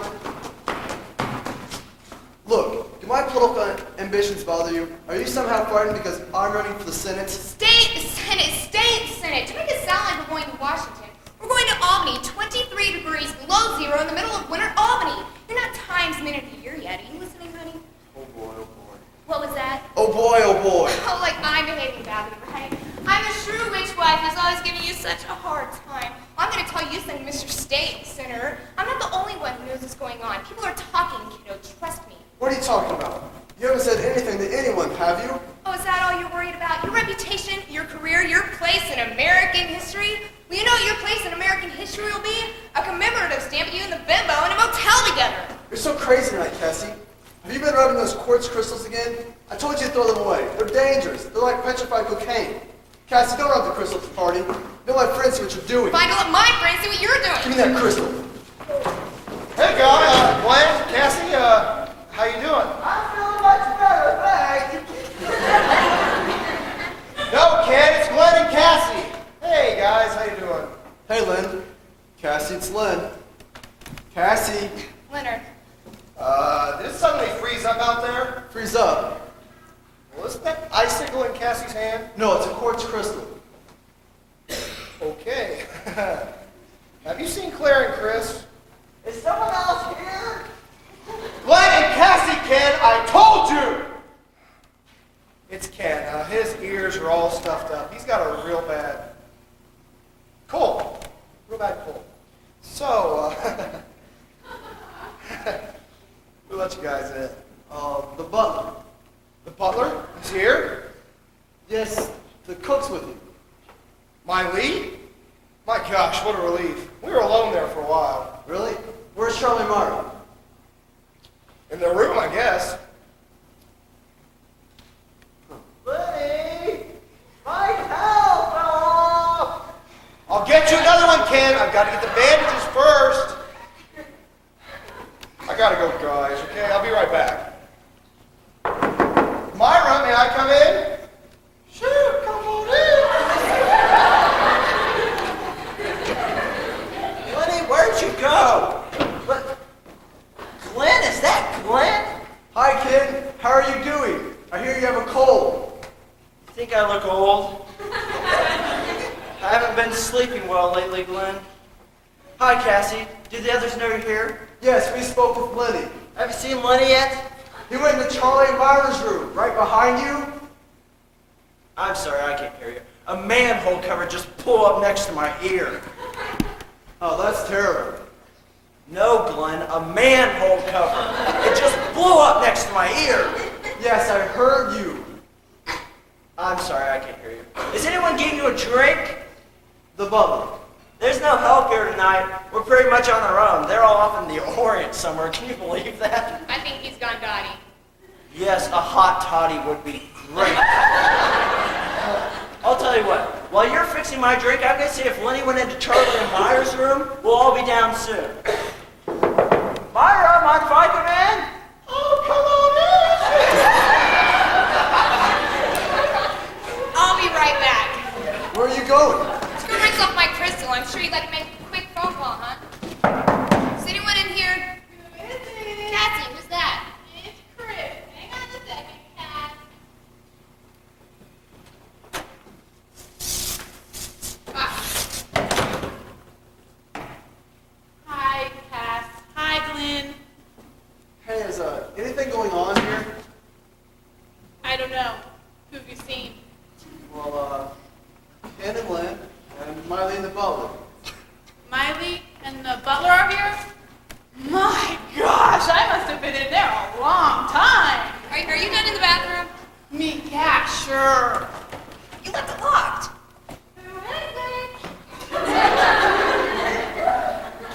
Look, do my political ambitions bother you? Are you somehow frightened because I'm running for the Senate? State Senate. To make it sound like we're going to Washington. We're going to Albany, 23 degrees below zero in the middle of winter Albany. You're not Times Man of the Year yet. Are you listening, honey? Oh boy, oh boy. What was that? Oh boy, oh boy. Oh, like I'm behaving badly, right? I'm a shrewd witch wife who's always giving you such a hard time. I'm going to tell you something, Mr. State Senator. I'm not the only one who knows what's going on. People are talking, kiddo. Trust me. What are you talking about? You haven't said anything to anyone, have you? Oh, is that all you're worried about? Your reputation, your career, your place in American history? Well, you know what your place in American history will be? A commemorative stamp of you and the bimbo in a motel together. You're so crazy tonight, Cassie. Have you been rubbing those quartz crystals again? I told you to throw them away. They're dangerous. They're like petrified cocaine. Cassie, don't rub the crystals at the party. Don't let friends see what you're doing. Fine, don't let my friends see what you're Give doing. me that crystal. Hey, guy, Glenn, Cassie, how you doing? I'm feeling much better, thanks. No, kid, it's Glenn and Cassie. Hey, guys, how you doing? Hey, Lynn. Cassie, it's Lynn. Cassie, Leonard, Did it suddenly freeze up out there? freeze up. Well, isn't that icicle in Cassie's hand? No, it's a quartz crystal. Okay. Have you seen Claire and Chris? Is someone else here? Glenn and Cassie, Ken, I told you! It's Ken. His ears are all stuffed up. He's got a real bad cold. Real bad cold. So, we'll let you guys in. The butler. The butler is here. Yes, the cook's with you. My Lee? My gosh, what a relief. We were alone there for a while. Really? Where's Charlie and Myra? In their room, I guess. Lenny! My help! Oh! I'll get you another one, Ken. I've got to get the bandages first. I gotta go, guys, okay? I'll be right back. Myra, may I come in? Sure, come on in. Lenny, where'd you go? What? Glenn, is that Glenn? Hi, kid. How are you doing? I hear you have a cold. Think I look old? I haven't been sleeping well lately, Glenn. Hi, Cassie. Do the others know you're here? Yes, we spoke with Lenny. Have you seen Lenny yet? He went into Charlie and Myra's room, right behind you. I'm sorry, I can't hear you. A manhole cover just pulled up next to my ear. Oh, that's terrible. No, Glenn, a manhole cover. It just blew up next to my ear. Yes, I heard you. I'm sorry, I can't hear you. Is anyone getting you a drink? The butler. There's no help here tonight. We're pretty much on our own. They're all off in the Orient somewhere. Can you believe that? I think he's gone dotty. Yes, a hot toddy would be great. I'll tell you what. While you're fixing my drink, I'm going to see if Lenny went into Charlie and Myra's room. We'll all be down soon. Myra, mind if I come in? Oh, come on in. I'll be right back. Where are you going? Screw rinse off my crystal. I'm sure you'd like to make a quick phone call, huh? Is anyone in here? Cassie, who's that? It's Chris. Hang on a second, Cass. Ah, Hi, Cass. Hi, Glenn. Hey, is anything going on here? I don't know. Who've you seen? Well, Ken and Lynn, and Miley and the butler. Miley and the butler are here? My gosh, I must have been in there a long time. are you done in the bathroom? Me, yeah, sure. You left it locked.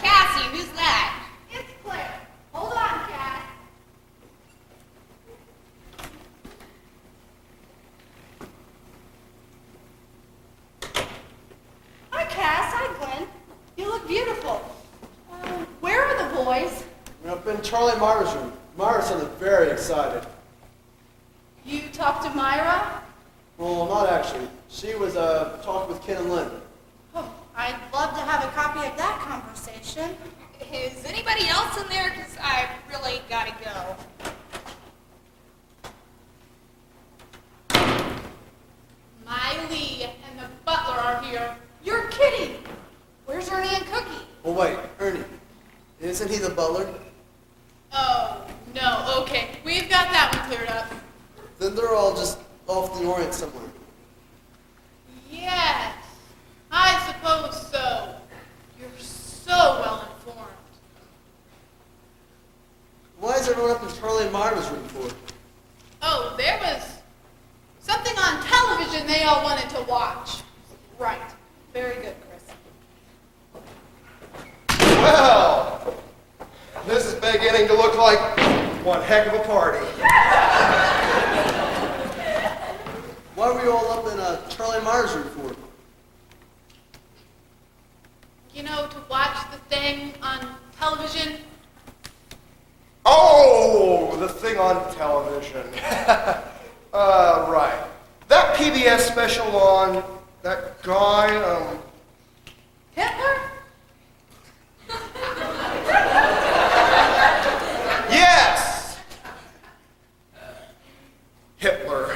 Cassie, who's that? It's Claire. Hold on, Cat. Hi, Cass. Hi, Glenn. You look beautiful. Where are the boys? We're up in Charlie and Myra's room. Myra sounded very excited. You talked to Myra? Well, not actually. She was talking with Ken and Lynn. Oh, I'd love to have a copy of that conversation. Is anybody else in there? Because I really gotta go. Miley and the butler are here. You're kidding. Where's Ernie and Cookie? Oh, wait, Ernie. Isn't he the butler? Oh, no, okay. We've got that one cleared up. Then they're all just off the Orient somewhere. Yes, I suppose so. You're so well informed. Why is everyone up in Charlie and Myra's room for? Oh, there was something on television they all wanted to watch. Right. Very good, Chris. Well, this is beginning to look like one heck of a party. Why were you all up in Charlie and Myra's room for? You know, to watch the thing on television. Oh, the thing on television. Right. That PBS special on that guy, Hitler? Yes! Hitler.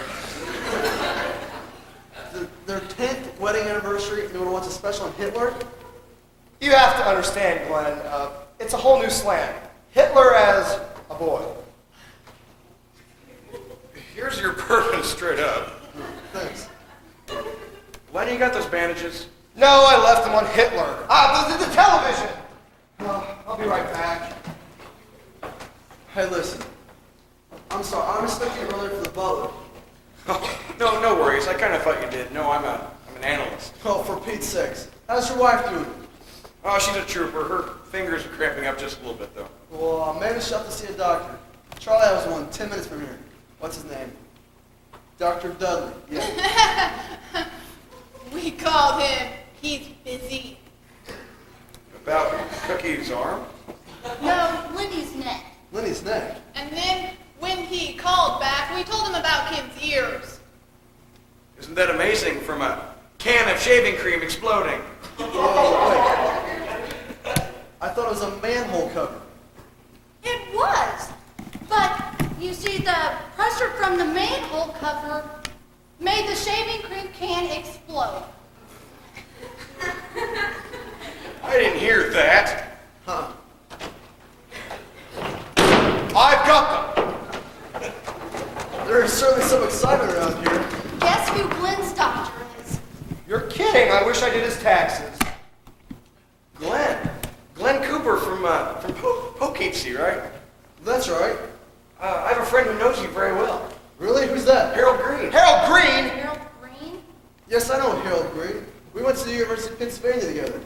Their 10th wedding anniversary, and they want to watch a special on Hitler? You have to understand, Glenn, it's a whole new slant. Hitler as a boy. Here's your bourbon straight up. Thanks. Lenny, you got those bandages? No, I left them on Hitler. The television! I'll be right back. Hey, listen. I'm sorry. I was expecting you earlier for the butler. Oh, no worries. I kind of thought you did. No, I'm a an analyst. Oh, for Pete's sakes. How's your wife doing? Oh, she's a trooper. Her fingers are cramping up just a little bit, though. Well, maybe she'll have to see a doctor. Charlie has one 10 minutes from here. What's his name? Dr. Dudley. Yeah. We called him. He's busy. About Cookie's arm? No, Lindy's neck. Lenny's neck. And then when he called back, we told him about Kim's ears. Isn't that amazing from a can of shaving cream exploding? Oh, wait. I thought it was a manhole cover. It was. But you see, the pressure from the manhole cover made the shaving cream can explode. I didn't hear that. Huh. I've got them. There's certainly some excitement around here. Guess who Glenn's doctor is? You're kidding. I wish I did his taxes. Glenn. Glenn Cooper from Poughkeepsie, right? That's right. I have a friend who knows you very well. Really? Who's that? Harold Green. Harold Green? Harold Green? Yes, I know Harold Green. We went to the University of Pennsylvania together.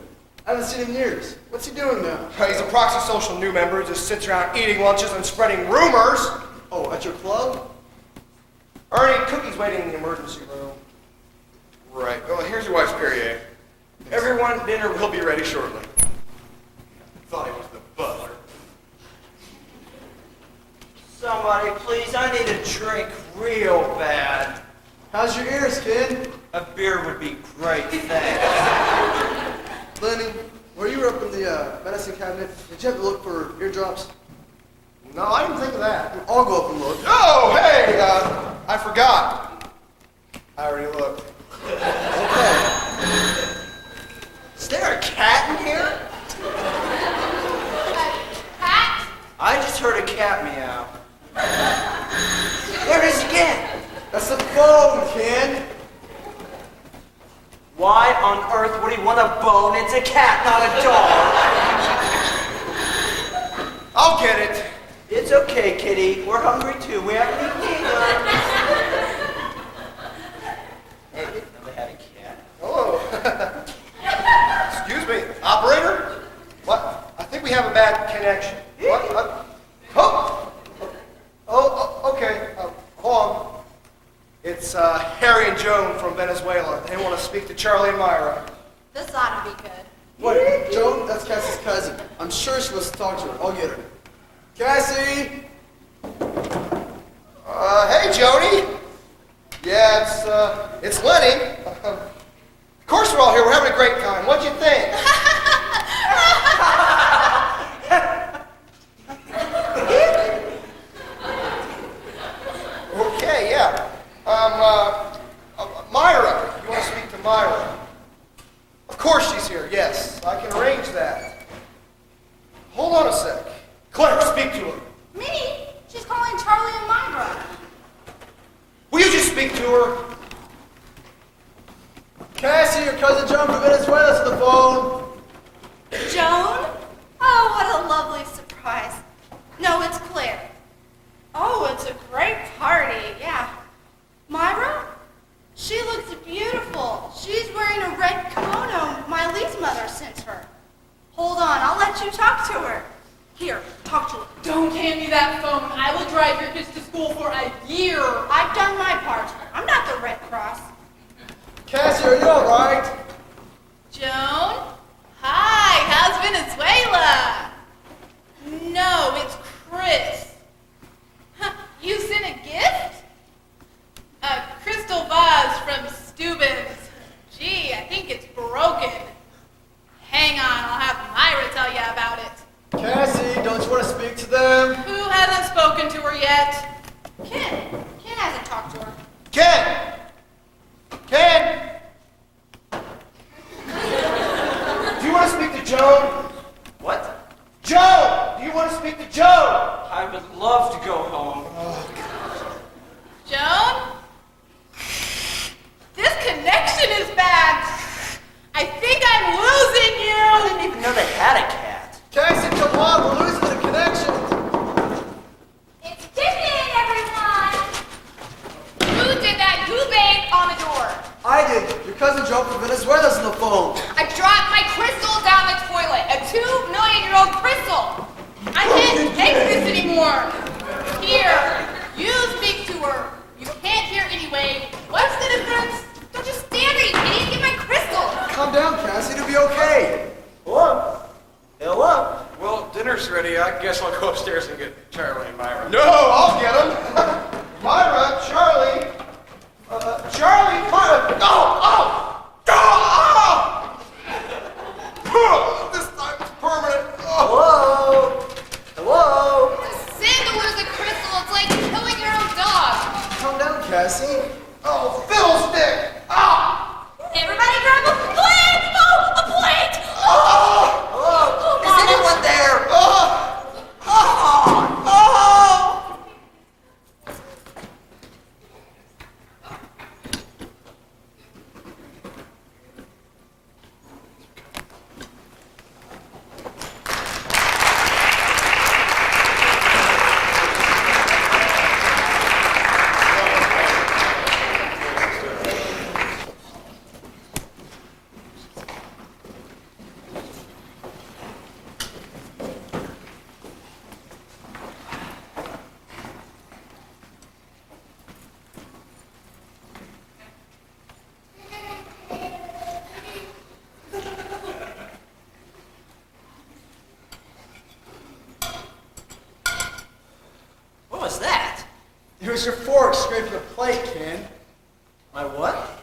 I haven't seen him in years. What's he doing now? He's a proxy social new member who just sits around eating lunches and spreading rumors. Oh, at your club? Ernie, Cookie's waiting in the emergency room. Right. Well, here's your wife's Perrier. Everyone, dinner will be ready shortly. Thought he was the butler. Somebody, please, I need a drink real bad. How's your ears, kid? A beer would be great, thanks. Lenny, where you were up in the medicine cabinet, did you have to look for eardrops? No, I didn't think of that. I'll go up and look. Oh, hey, I forgot. I already looked. Okay. Is there a cat in here? Pat? I just heard a cat meow. There it is again. That's the phone, Ken. Why on earth would he want a bone? It's a cat, not a dog. I'll get it. It's okay, kitty. We're hungry too. We haven't eaten either. Hey, didn't know they had a cat. Hello. Excuse me, operator? What? I think we have a bad connection. What? Okay. Hold on. It's Harry and Joan from Venezuela. They want to speak to Charlie and Myra. This ought to be good. Wait, Joan, that's Cassie's cousin. I'm sure she wants to talk to her. I'll get her. Cassie! Hey, Jody. Yeah, it's Lenny. Of course we're all here. We're having a great time. What'd you think? Okay, yeah. Myra. You want to speak to Myra? Of course she's here. Yes, I can arrange that. Hold on a sec. Claire, speak to her. Me? She's calling Charlie and Myra. Will you just speak to her? Cassie, your cousin Joan from Venezuela's on the phone. Joan? Oh, what a lovely surprise. No, it's Claire. Oh, it's a great party, yeah. Myra? She looks beautiful. She's wearing a red kimono my Lee's mother sent her. Hold on, I'll let you talk to her. Here, talk to her. Don't hand me that phone. I will drive your kids to school for a year. I've done my part. I'm not the Red Cross. Cassie, are you all right? Joan? Hi, how's Venezuela? No, it's Chris. Huh, you sent a gift? A crystal vase from Steuben's. Gee, I think it's broken. Hang on, I'll have Myra tell you about it. Cassie, don't you want to speak to them? Who hasn't spoken to her yet? Ken hasn't talked to her. Ken! Ken! Do you want to speak to Joan? What? Joan! Do you want to speak to Joan? I would love to go home. Joan? This connection is bad. I think I'm losing I you. didn't even know they had a cat. Cassie, come on, we're losing the connection. It's tipping, everyone! Who did that goobate on the door? I did. Your cousin Joan I'll go upstairs and get Charlie and Myra. No, I'll get him. Myra, Charlie. Charlie, Myra. This time it's permanent. Hello? Hello? Sandal is a crystal. It's like killing your own dog. Calm down, Cassie. Oh, fiddlestick. Everybody grab a plate! Oh, a plate! Hello? Is anyone there? What was that? It was your fork scraping the plate, Ken. My what?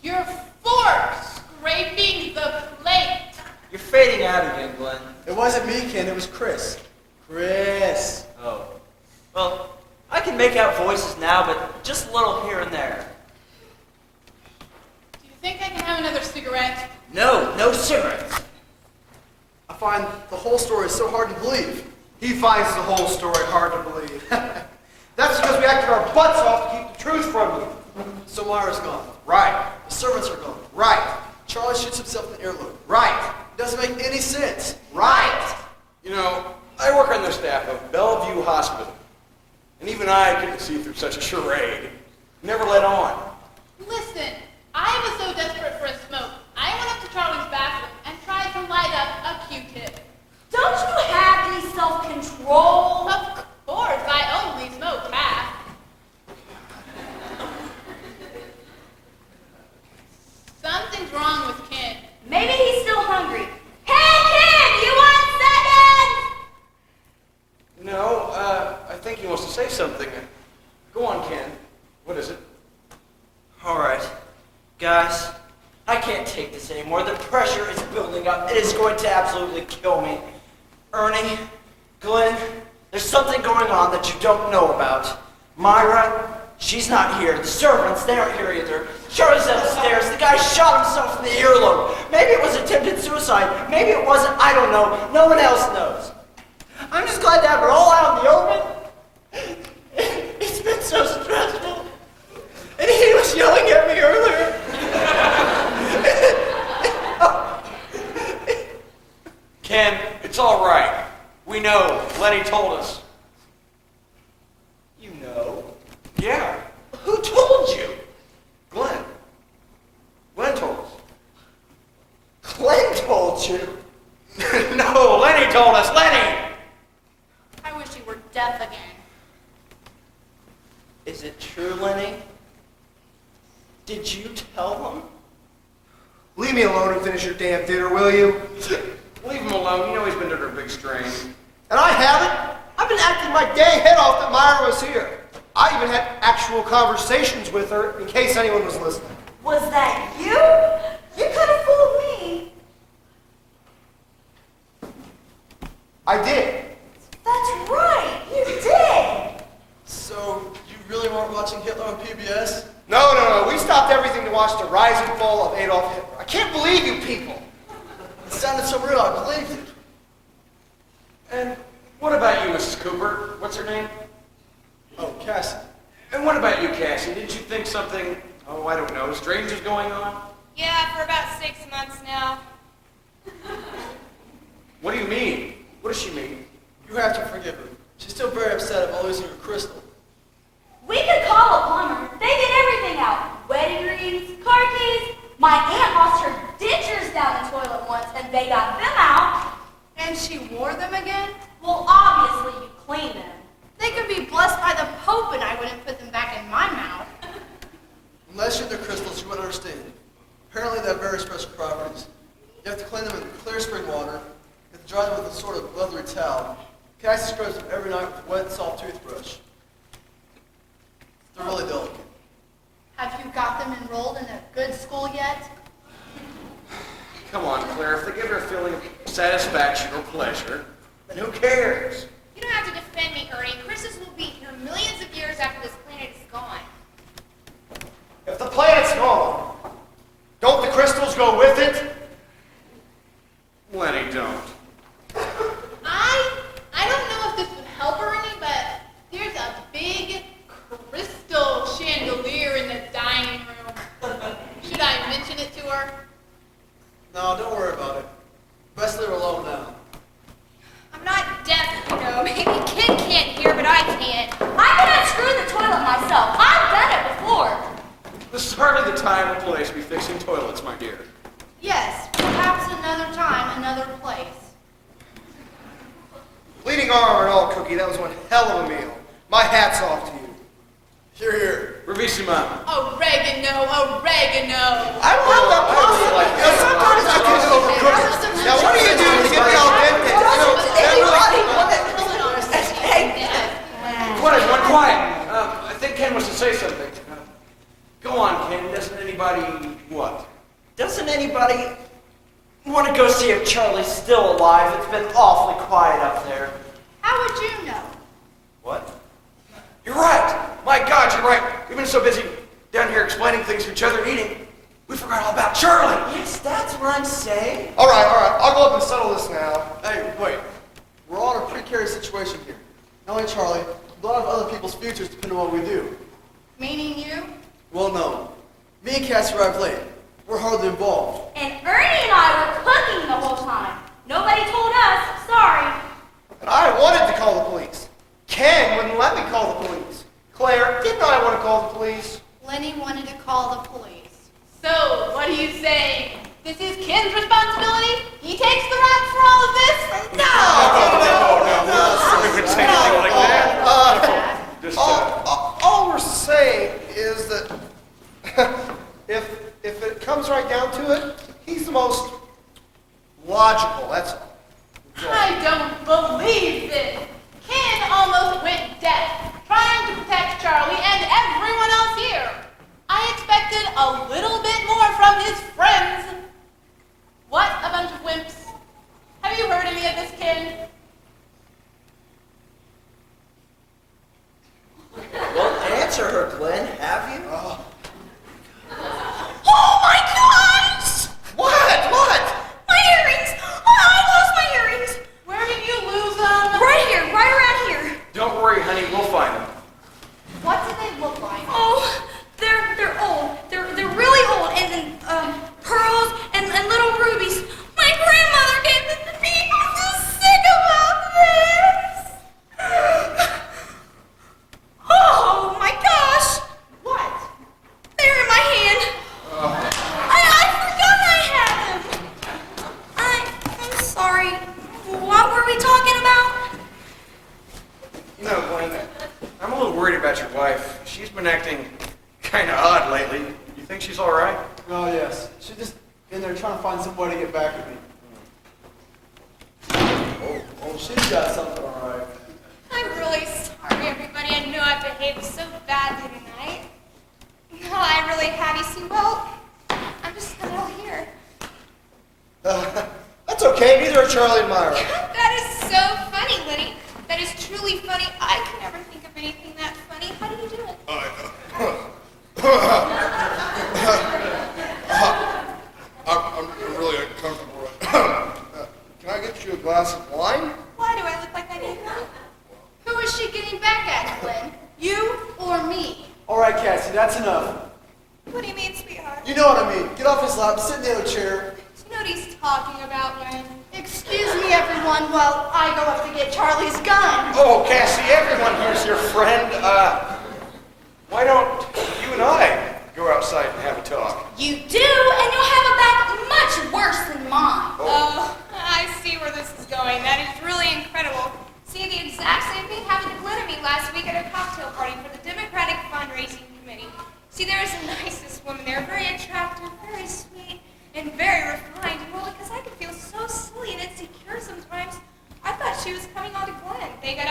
Your fork scraping the plate. You're fading out again, Glenn. It wasn't me, Ken. It was Chris. Chris. Oh. Well, I can make out voices now, but just a little here and there. Do you think I can have another cigarette? No, no cigarettes. I find the whole story so hard to believe. He finds the whole story hard to believe. That's because we acted our butts off to keep the truth from you. So Myra's gone. Right. The servants are gone. Right. Charlie shoots himself in the earlobe. Right. It doesn't make any sense. Right. You know, I work on the staff of Bellevue Hospital. And even I couldn't see through such a charade. Never let on. Listen, I was so desperate for a smoke, I went up to Charlie's bathroom and tried to light up a Q-tip. Don't you have any self-control? Of course, I only smoked half. Something's wrong with Ken. Maybe he's still hungry. Hey, kid, you want seconds? No, I think he wants to say something. Go on, Ken. What is it? All right. Guys, I can't take this anymore. The pressure is building up. It is going to absolutely kill me. Ernie, Glenn, there's something going on that you don't know about. Myra, she's not here. The servants, they aren't here either. Charlie's upstairs. The guy shot himself in the earlobe. Maybe it was attempted suicide. Maybe it wasn't. I don't know. No one else knows. I'm just glad to have it all out in the open. It's been so stressful. And he was yelling at me earlier. Ken, it's all right. We know. Lenny told us. You know. Yeah. Who told you? Glenn. Glenn told us. Glenn told you. No, Lenny told us. Lenny! I wish you were deaf again. Is it true, Lenny? Did you tell them? Leave me alone and finish your damn dinner, will you? Leave him alone. You know he's been under a big strain. And I haven't. I've been acting my dang head off that Myra was here. I even had actual conversations with her in case anyone was listening. Was that you? You could have fooled me. I did. That's right, you did. So, you really weren't watching Hitler on PBS? No. We stopped everything to watch the rise and fall of Adolf Hitler. I can't believe you people. It sounded so real, I believed it. And what about you, Mrs. Cooper? What's her name? Oh, Cassie. And what about you, Cassie? Didn't you think something, oh, I don't know, strange is going on? Yeah, for about 6 months now. What do you mean? What does she mean? You have to forgive her. She's still very upset about losing her crystal. We could call a plumber. They get everything out. Wedding rings, car keys. My aunt lost her dentures down the toilet once, and they got them out. And she wore them again? Well, obviously you clean them. They could be blessed by the Pope and I wouldn't put them back in my mouth. Unless you're the crystals, you wouldn't understand. Apparently they have very special properties. You have to clean them in clear spring water. You have to dry them with a sort of leathery towel. Cassie scrubs them every night with a wet, soft toothbrush. They're really delicate. Have you got them enrolled in a good school yet? Come on, Claire. If they give her a feeling of satisfaction or pleasure, then who cares? You don't have to defend me, Ernie. Crystals will be here millions of years after this planet is gone. If the planet's gone, don't the crystals go with it? Lenny, don't. I don't know if this would help Ernie, but there's a big crystal chandelier in the dining room. Should I mention it to her? No, don't worry about it. Best leave her alone now. I'm not deaf, you know. Maybe Ken can't hear, but I can't. I can unscrew the toilet myself. I've done it before. This is hardly the time or place to be fixing toilets, my dear. Yes, perhaps another time, another place. Bleeding arm and all, Cookie, that was one hell of a meal. My hat's off to you. Here, here. Bravissima. Oregano. I love that pasta. You know, sometimes I can overcook it. Now, what do you do to get me al dente? You know, Quiet, everyone, quiet. I think Ken wants to say something. Go on, Ken. Doesn't anybody what? Doesn't anybody want to go see if Charlie's still alive? It's been awfully quiet up there. How would you know? What? You're right. My God, you're right. We've been so busy down here explaining things to each other and eating, we forgot all about Charlie. Yes, that's what I'm saying. all right. I'll go up and settle this now. Hey, wait. We're all in a precarious situation here. Not only Charlie, but a lot of other people's futures depend on what we do. Meaning you? Well, no. Me and Cassie arrived late. We're hardly involved. And Ernie and I were cooking the whole time. Nobody told us. Sorry. And I wanted to call the police. Ken wouldn't let me call the police. Claire, didn't I want to call the police? Lenny wanted to call the police. So, what are you saying? This is Ken's responsibility? He takes the rap for all of this? No! We wouldn't say anything like that. Just, All we're saying is that if it comes right down to it, he's the most logical, that's all. I don't believe this. Ken almost went deaf trying to protect Charlie and everyone else here. I expected a little bit more from his friends. What a bunch of wimps. Have you heard any of this, Ken? Well, answer her, Glenn, have you? Oh my gosh! What? My earrings! Oh, I lost my earrings! Where did you lose them? Right here, right around here. don't worry, honey. We'll find them. What do they look like? Oh, they're old. They're really old, and pearls and little rubies. My grandmother gave them to me. I'm just sick about this. Oh my gosh! What? They're in my hand. I forgot I had them. I'm sorry. What were we talking about? You know, Glenn, I'm a little worried about your wife. She's been acting kind of odd lately. You think she's all right? Oh, yes. She's just in there trying to find some way to get back at me. Oh, she's got something all right. I'm really sorry, everybody. I know I behaved so badly tonight. No, I really have. You see, well, I'm just a little here. That's okay, neither are Charlie and Myra. That is so funny, Lenny. That is truly funny. I can never think of anything that funny. How do you do it? I'm really uncomfortable. Can I get you a glass of wine? Why do I look like I need that? Who is she getting back at, Glenn? You or me? All right, Cassie, that's enough. What do you mean, sweetheart? You know what I mean. Get off his lap, sit in the other chair. Do you know what he's talking about, Len? Excuse me, everyone, while I go up to get Charlie's gun. Oh, Cassie, everyone here's your friend. Why don't you and I go outside and have a talk? You do, and you'll have a back much worse than mine. Oh, I see where this is going. That is really incredible. See, the exact same thing happened to Glenn and me last week at a cocktail party for the Democratic Fundraising Committee. See, there was the nicest woman there, very attractive, very sweet, and very refined. Well, because I could feel so silly and insecure sometimes, I thought she was coming on to Glenn. They got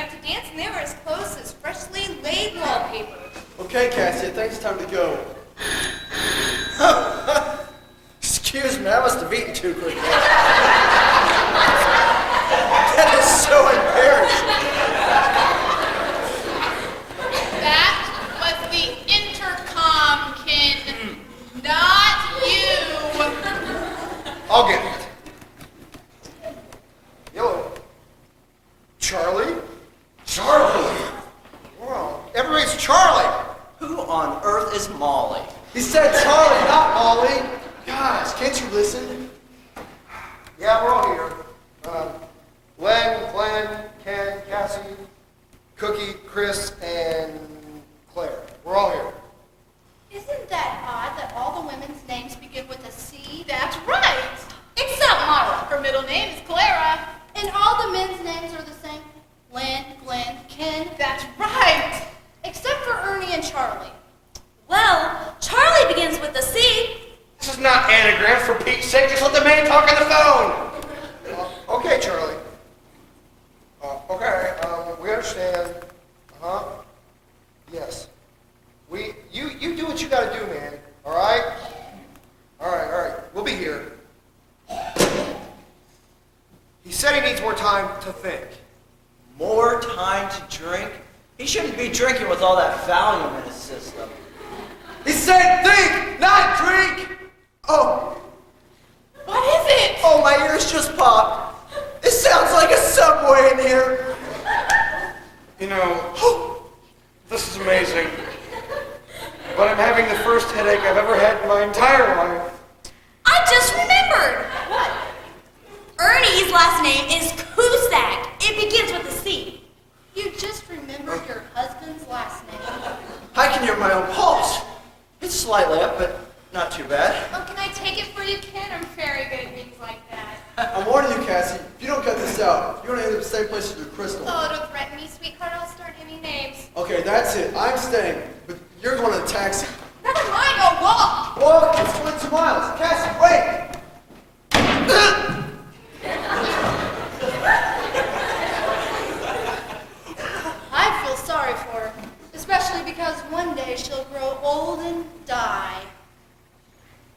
Okay, Cassie, I think it's time to go. Excuse me, I must have eaten too quickly. That is so embarrassing. That was the intercom, Ken, not you. I'll get it. Hello. Charlie? Charlie? Well, everybody's Charlie. Who on earth is Molly? He said Charlie, not Molly. Gosh, can't you listen? Yeah, we're all here. Len, Glenn, Ken, Cassie, Cookie, Chris, and Claire. We're all here. Isn't that odd that all the women's names begin with a C? That's right. Except Myra. Her middle name is Clara. And all the men's names are the same? Lynn, Glenn, Ken? That's right. Except for Ernie and Charlie. Well, Charlie begins with a C. This is not anagrams, for Pete's sake. Just let the man talk on the phone. Okay, Charlie. Okay, we understand. Yes. You do what you gotta do, man. All right? All right. We'll be here. He said he needs more time to think. More time to drink? He shouldn't be drinking with all that Valium in his system. He said think, not drink. Oh, What is it? Oh, my ears just popped. It sounds like a subway in here. You know, this is amazing. But I'm having the first headache I've ever had in my entire life. I just remembered. What? Ernie's last name is Cusack. It begins with a C. You just remembered your husband's last name. I can hear my own pulse. It's slightly up, but not too bad. Oh, can I take it for you, Ken? I'm very good at things like that. I'm warning you, Cassie. If you don't cut this out, you're gonna end up the same place as your crystal. Oh, don't threaten me, sweetheart. I'll start giving names. Okay, that's it. I'm staying, but you're going to the taxi. Never mind, I'll walk. Walk, it's 22 miles. Cassie, wait. I feel sorry for her, especially because one day she'll grow old and die.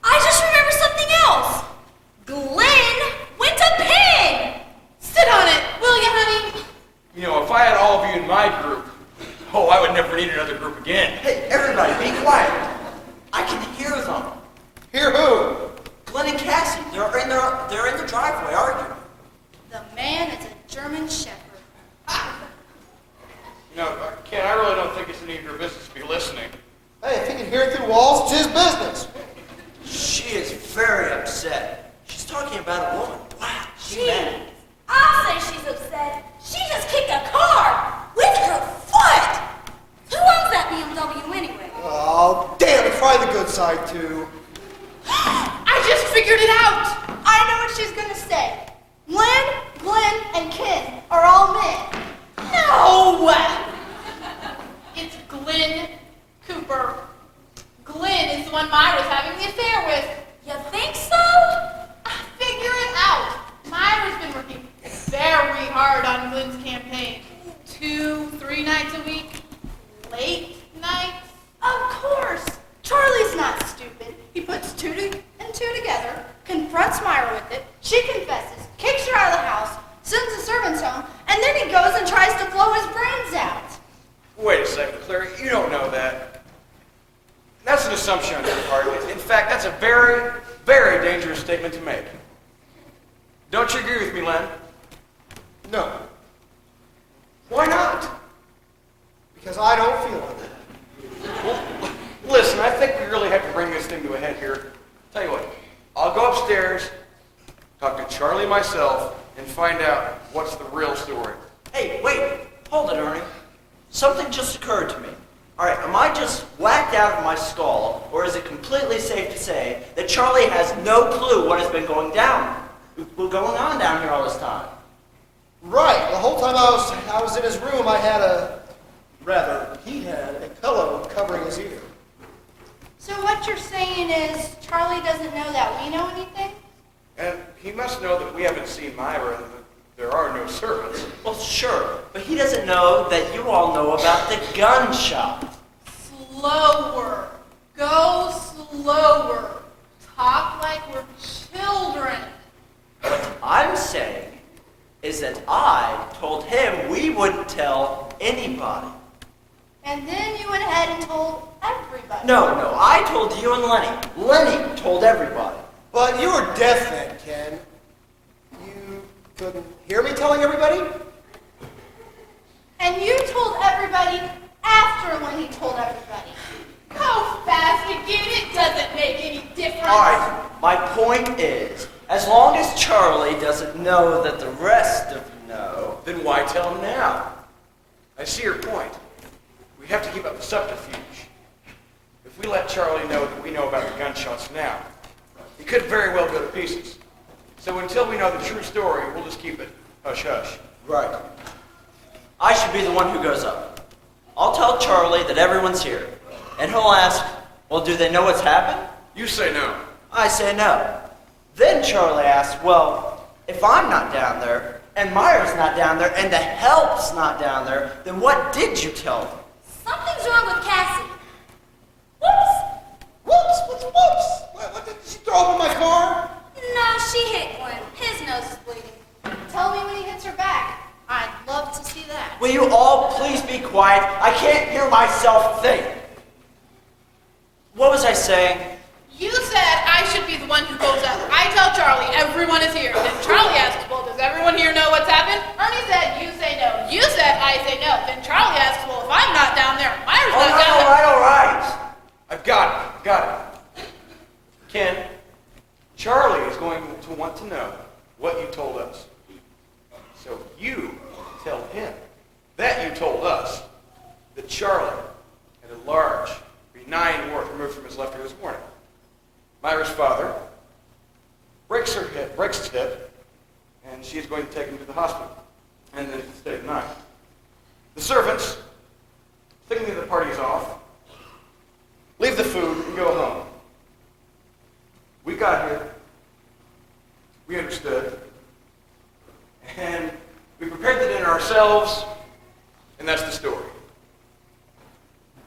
I just remembered something else. Glenn went to Penn. Sit on it, will you, honey? You know, if I had all of you in my group, I would never need another group again. Hey, everybody, be quiet. I can hear them. Hear who? Glenn and Cassie, they're in the driveway arguing. The man is a German Shepherd. You know, Ken, I really don't think it's any of your business to be listening. Hey, if he can hear it through walls, it's his business. She is very upset. She's talking about a woman. Wow, she's mad. I'll say she's upset. She just kicked a car with her foot. Who owns that BMW anyway? Oh, damn, it's probably the good side, too. I just figured it out. I know what she's gonna say. Lynn, Glenn, and Ken are all men. No! It's Glenn Cooper. Glenn is the one Myra's having the affair with. You think so? Figure it out. Myra's been working very hard on Glenn's campaign. 2-3 nights a week. Late nights. Of course. Charlie's not stupid. He puts two and two together, confronts Myra with it, she confesses, kicks her out of the house, sends the servants home, and then he goes and tries to blow his brains out. Wait a second, Claire. You don't know that. That's an assumption on your part. In fact, that's a very, very dangerous statement to make. Don't you agree with me, Len? No, Why not? because I don't feel like that. Well, listen, I think we really have to bring this thing to a head here. Tell you what, I'll go upstairs, talk to Charlie myself, and find out what's the real story. Hey, wait. Hold it, Ernie. Something just occurred to me. All right, am I just whacked out of my skull, or is it completely safe to say that Charlie has no clue what has been going on down here all this time? Right, the whole time I was in his room, he had a pillow covering his ear. So what you're saying is Charlie doesn't know that we know anything? And he must know that we haven't seen Myra and that there are no servants. Well, sure, but he doesn't know that you all know about the gun shop. slower. Go slower. Talk like we're children. What I'm saying is that I told him we wouldn't tell anybody. And then you went ahead and told everybody. No, I told you and Lenny. Lenny told everybody. But you were deaf then, Ken. You couldn't hear me telling everybody? And you told everybody after when he told everybody. How fast you get it doesn't make any difference. All right, my point is, as long as Charlie doesn't know that the rest of you know, Then why tell him now? I see your point. We have to keep up the subterfuge. If we let Charlie know that we know about the gunshots now, he could very well go to pieces. So until we know the true story, we'll just keep it hush-hush. right. I should be the one who goes up. I'll tell Charlie that everyone's here. And he'll ask, well, do they know what's happened? You say no. I say no. Then Charlie asks, well, if I'm not down there, and Myra's not down there, and the help's not down there, then what did you tell them? Something's wrong with Cassie. Whoops. Whoops! What did she throw up in my car? No, she hit Glenn. His nose is bleeding. Tell me when he hits her back. I'd love to see that. Will you all please be quiet? I can't hear myself think. What was I saying? You said I should be the one who goes up. I tell Charlie everyone is here. Then Charlie asks, well, does everyone here know what's happened? Ernie said, you say no. You said, I say no. Then Charlie asks, well, if I'm not down there, Myra's not down there. All right. I've got it. Ken, Charlie is going to want to know what you told us. So you tell him that you told us that Charlie had a large, benign wart removed from his left ear this morning. Myra's father breaks his hip, and she is going to take him to the hospital, and then stay the night. The servants, thinking that the party is off, leave the food and go home. We got here, we understood, and we prepared the dinner ourselves, and that's the story.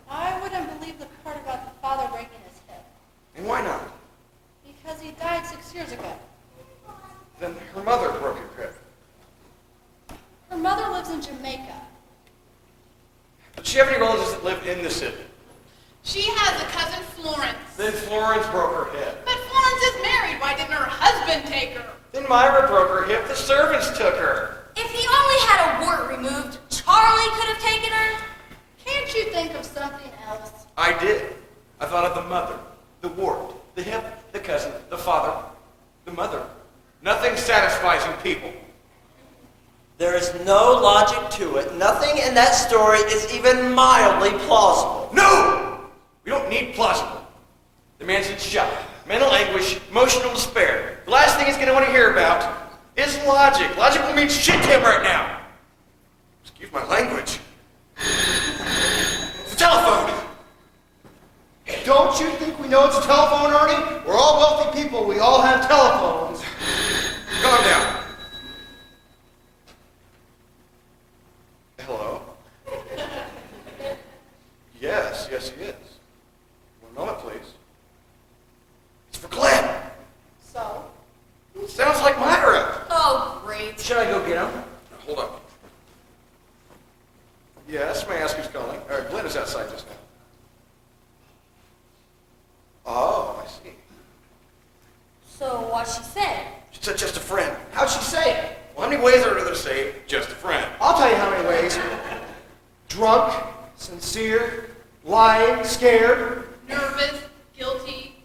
I wouldn't believe the part about the father breaking his hip. And why not? Because he died 6 years ago. Then her mother broke her hip. Her mother lives in Jamaica. Did she have any relatives that live in the city? She has a cousin, Florence. Then Florence broke her hip. But Florence is married. Why didn't her husband take her? Then Myra broke her hip. The servants took her. If he only had a wart removed, Charlie could have taken her. Can't you think of something else? I did. I thought of the mother, the wart, the hip, the cousin, the father, the mother. Nothing satisfies you people. There is no logic to it. Nothing in that story is even mildly plausible. No! We don't need plausible. The man's in shock, mental anguish, emotional despair. The last thing he's going to want to hear about is logic. Logic will mean shit to him right now. Excuse my language. It's a telephone. Don't you think we know it's a telephone, Ernie? We're all wealthy people. We all have telephones. Calm down. Hello? Yes, he is. One moment, please. It's for Glenn. So? Sounds like Myra. Oh, great. Should I go get him? Hold on. Yes, may I ask who's calling? Glenn is outside just now. Oh, I see. So what she said? She said just a friend. How'd she say it? Well, how many ways are there to say just a friend? I'll tell you how many ways. Drunk, sincere, lying, scared. Nervous, guilty,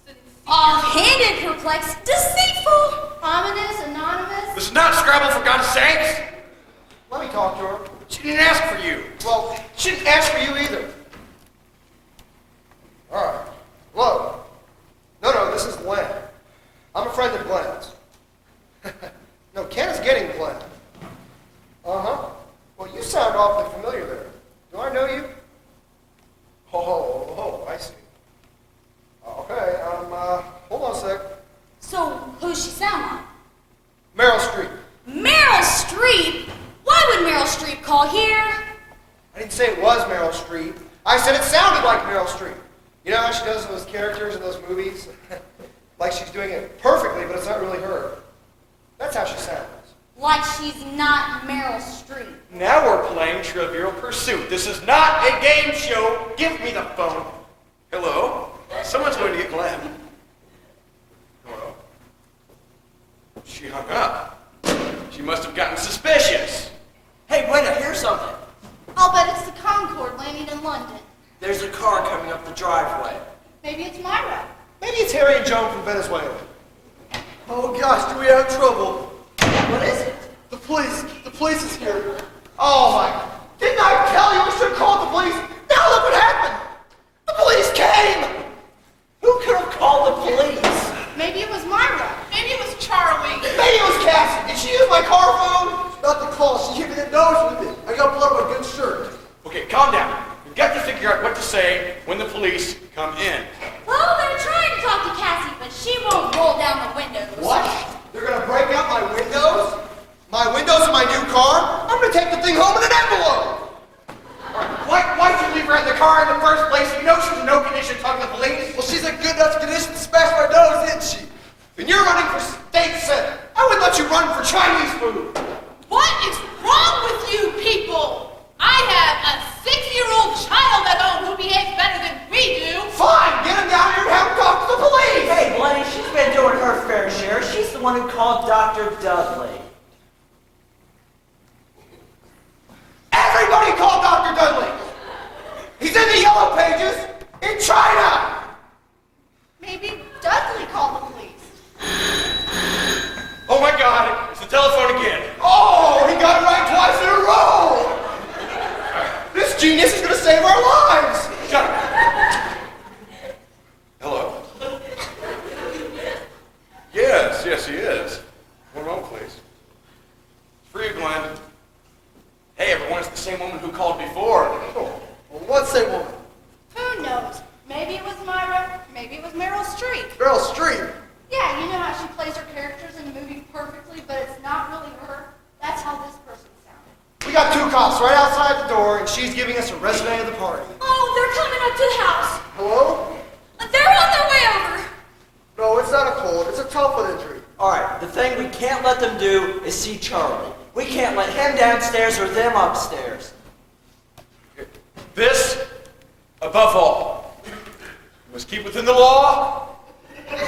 sincere. Offhanded, perplexed, deceitful. Ominous, anonymous? This is not Scrabble, for God's sakes! Let me talk to her. She didn't ask for you. Well, she didn't ask for you either. All right. Hello. No, this is Glenn. I'm a friend of Glenn's. No, Ken is getting Glenn. Uh-huh. Well, you sound awfully familiar there. Do I know you? Oh, I see. Okay, hold on a sec. So who's she sound like? Meryl Streep. Meryl Streep? Why would Meryl Streep call here? I didn't say it was Meryl Streep. I said it sounded like Meryl Streep. You know how she does those characters in those movies? Like she's doing it perfectly, but it's not really her. That's how she sounds. Like she's not Meryl Streep. Now we're playing Trivial Pursuit. This is not a game show. Give me the phone. Hello? Someone's going to get Glenn. Hello? She hung up. She must have gotten suspicious. Hey, Buena, here's something. I'll bet it's the Concorde landing in London. There's a car coming up the driveway. Maybe it's Myra. Maybe it's Harry and Joan from Venezuela. Oh gosh, do we have trouble? What is it? The police is here. Oh my, didn't I tell you we should have called the police? Now look what happened. The police came. Who could have called the police? Maybe it was Myra. Maybe it was Charlie. Maybe it was Cassie. Did she use my car phone? Not the call, she hit me in the nose with it. I got blood on my good shirt. Okay, calm down. We've got to figure out what to say when the police come in. Well, they're trying to talk to Cassie, but she won't roll down the windows. What? They're gonna break out my windows? My windows in my new car? I'm gonna take the thing home in an envelope. Why'd you leave her in the car in the first place? You know she's in no condition to talk to the police. Well, she's in good enough condition to smash my nose, isn't she? Then you're running for state senate. I would let you run for Chinese food. What is wrong with you people? I have a 6-year-old child at home who behaves better than we do. Fine, get him down here and have him talk to the police. Hey, Blenny, she's been doing her fair share. She's the one who called Dr. Dudley. Everybody call Dr. Dudley. He's in the yellow pages in China. Maybe Dudley called the police. Oh my God, it's the telephone again. Oh, he got it right twice in a row. This genius is going to save our lives. Shut up. Hello? Yes, he is. One moment, please. It's for you, Glenn. Hey, everyone, it's the same woman who called before. Oh, well, what say woman? Who knows? Maybe it was Myra. Maybe it was Meryl Streep. Meryl Streep. Yeah, you know how she plays her characters in the movie perfectly, but it's not really her. That's how this person sounded. We got 2 cops right outside the door, and she's giving us a resume of the party. Oh, they're coming up to the house. Hello? They're on their way over. No, it's not a cold. It's a telephone injury. All right, the thing we can't let them do is see Charlie. We can't let him downstairs or them upstairs. This, above all, you must keep within the law,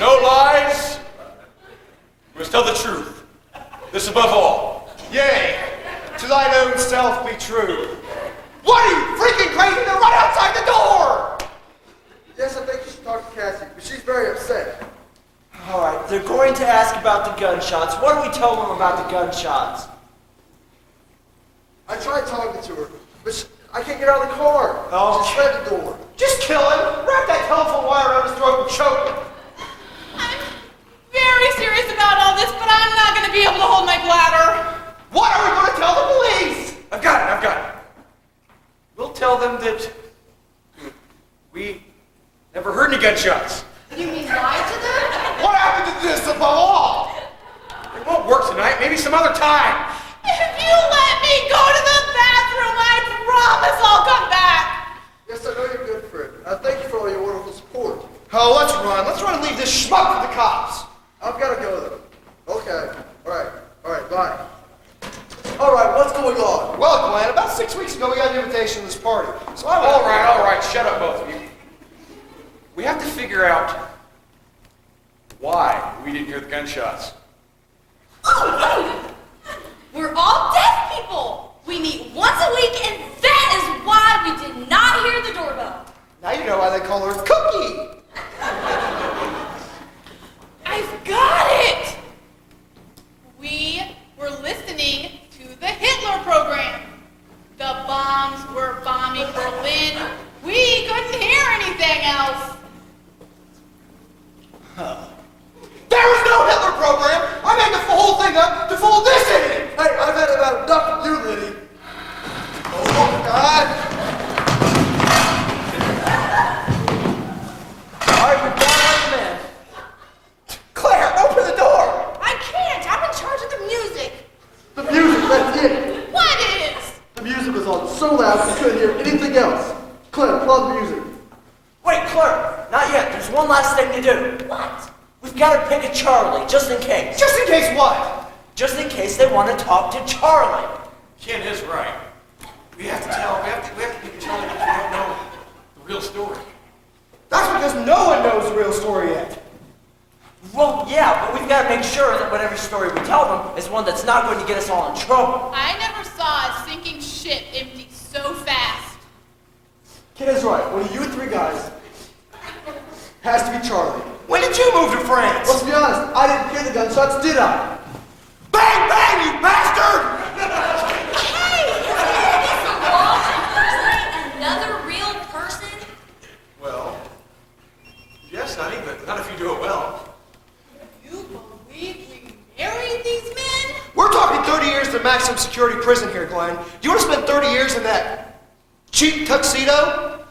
no lies, you must tell the truth. This above all. Yea, to thine own self be true. What are you, freaking crazy? They're right outside the door! Yes, I think you should talk to Cassie, but she's very upset. All right, they're going to ask about the gunshots. What do we tell them about the gunshots? I tried talking to her, but I can't get out of the car. Oh. She slammed the door. Just kill him. Wrap that telephone wire around his throat and choke him. I'm very serious about all this, but I'm not going to be able to hold my bladder. What are we going to tell the police? I've got it. We'll tell them that We never heard any gunshots. You mean lie to them? What happened to this above all? It won't work tonight, maybe some other time. If you let me go to the bathroom, I promise I'll come back. Yes, I know you're good, friend. I thank you for all your wonderful support. Oh, let's run. Let's run and leave this schmuck to the cops. I've got to go, though. Okay. All right, bye. All right, what's going on? Well, Glenn, about 6 weeks ago we got an invitation to this party. So I went All right, shut up, both of you. We have to figure out why we didn't hear the gunshots. We're all deaf people. We meet once a week, and that is why we did not hear the doorbell. Now you know why they call her Cookie. I've got it. We were listening to the Hitler program. The bombs were bombing Berlin. We couldn't hear anything else. There was no Hitler program. I made the whole thing up to fool this idiot. Hey, I've had about enough of you, Liddy. Oh, God. all right, we've got our men. Claire, open the door. I can't. I'm in charge of the music. The music, that's it. What is? The music was on so loud we couldn't hear anything else. Clint, pull up the music. Wait, Claire, not yet. There's one last thing to do. What? We've got to pick a Charlie, just in case. Just in case what? Just in case they want to talk to Charlie. Ken is right. We have to pick a Charlie because we don't know the real story. That's because no one knows the real story yet. Well, yeah, but we've got to make sure that whatever story we tell them is one that's not going to get us all in trouble. I never saw a sinking ship empty so fast. Ken is right. One of you three guys has to be Charlie. When did you move to France? Let's be honest, I didn't hear the gunshots, did I? Bang, bang, you bastard! Hey, is this Walter Pursley another real person? Well, yes, honey, but not if you do it well. You believe we married these men? We're talking 30 years to maximum security prison here, Glenn. Do you want to spend 30 years in that cheap tuxedo?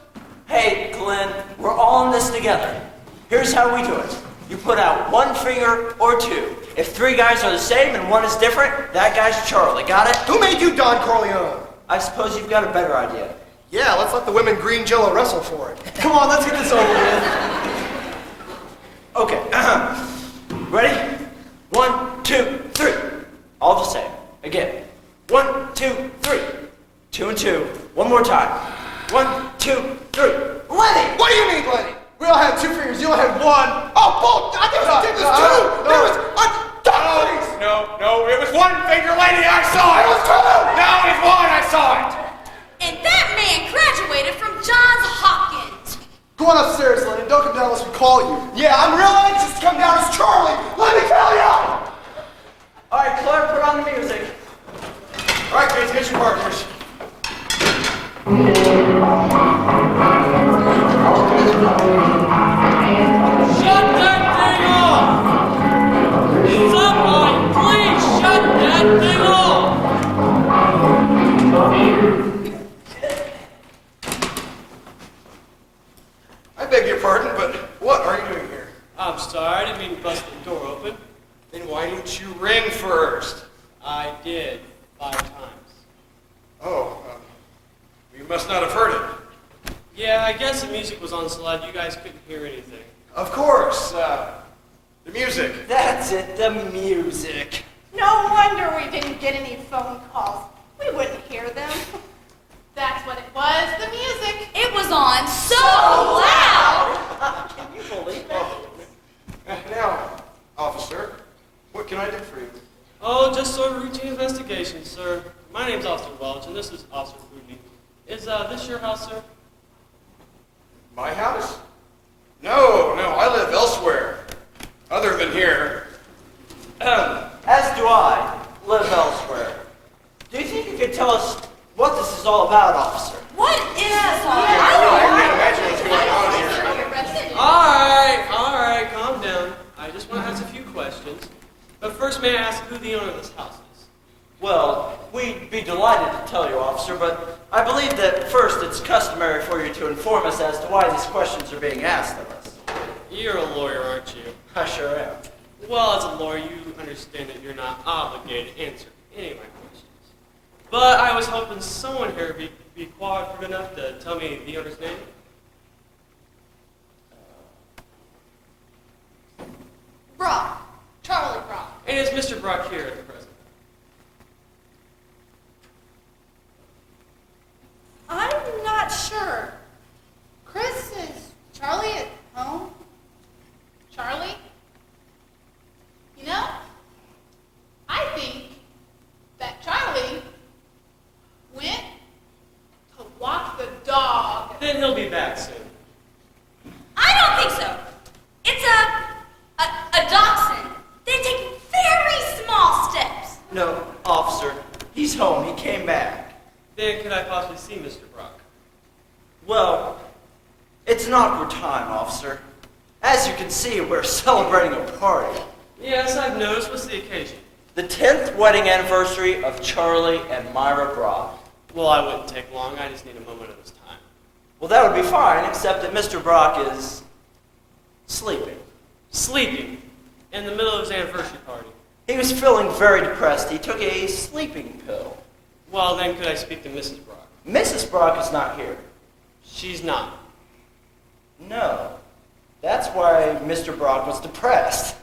Hey, Glenn, we're all in this together. Here's how we do it. You put out one finger or two. If three guys are the same and one is different, that guy's Charlie. Got it? Who made you Don Corleone? I suppose you've got a better idea. Yeah, let's let the women green jello wrestle for it. Come on, let's get this over with. Okay. Ready? 1, 2, 3. All the same. Again. 1, 2, 3. 2 and 2. One more time. 1, 2, 3. Lenny! What do you mean, Lenny? We all have two fingers, you all have one. Oh, bull! I think it was two! There was please! No, it was one finger, lady, I saw it! It was two! No, it's one, I saw it! And that man graduated from Johns Hopkins. Go on upstairs, Lenny. Don't come down unless we call you. Yeah, I'm real anxious to come down as Charlie! Let me tell you! All right, Claire, put on the music. All right, kids, get your partners. Shut that thing off! Somebody, please shut that thing off! I beg your pardon, but what are you doing here? I'm sorry, I didn't mean to bust the door open. Then why didn't you ring first? I did 5 times. Oh, you must not have heard it. Yeah, I guess the music was on so loud you guys couldn't hear anything. Of course, the music. That's it, the music. No wonder we didn't get any phone calls. We wouldn't hear them. That's what it was, the music. It was on so loud. Can you believe it? Now, officer, what can I do for you? Oh, just sort of routine investigation, sir. My name's Officer Welch, and this is Officer Foodney. Is this your house, sir? My house? No, I live elsewhere. Other than here. As do I, live elsewhere. Do you think you could tell us what this is all about, officer? What is this all I about? can't imagine what's going on here. All right, calm down. I just want to ask a few questions. But first, may I ask who the owner of this house is? Well, we'd be delighted to tell you, officer, but I believe that first it's customary for you to inform us as to why these questions are being asked of us. You're a lawyer, aren't you? I sure am. Well, as a lawyer, you understand that you're not obligated to answer any of my questions. But I was hoping someone here would be cooperative enough to tell me the owner's name. Brock. Charlie Brock. And is Mr. Brock here at the present? I'm not sure. Chris, is Charlie at home? Charlie? You know, I think that Charlie went to walk the dog. Then he'll be back soon. I don't think so. It's a dachshund. They take very small steps. No, officer, he's home. He came back. Then could I possibly see Mr. Brock? Well, it's an awkward time, officer. As you can see, we're celebrating a party. Yes, I've noticed. What's the occasion? The 10th wedding anniversary of Charlie and Myra Brock. Well, I wouldn't take long. I just need a moment of his time. Well, that would be fine, except that Mr. Brock is sleeping. Sleeping in the middle of his anniversary party. He was feeling very depressed. He took a sleeping pill. Well, then could I speak to Mrs. Brock? Mrs. Brock is not here. She's not. No. That's why Mr. Brock was depressed.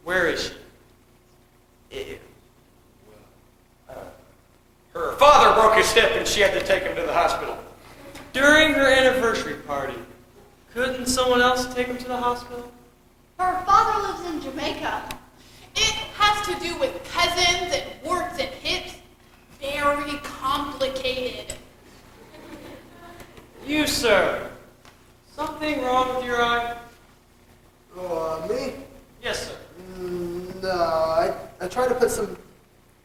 Where is she? Her father broke his hip and she had to take him to the hospital. During her anniversary party. Couldn't someone else take him to the hospital? Her father lives in Jamaica. It has to do with cousins and warts and hips. Very complicated. You, sir. Something wrong with your eye? Oh, me? Yes, sir. No, I tried to put some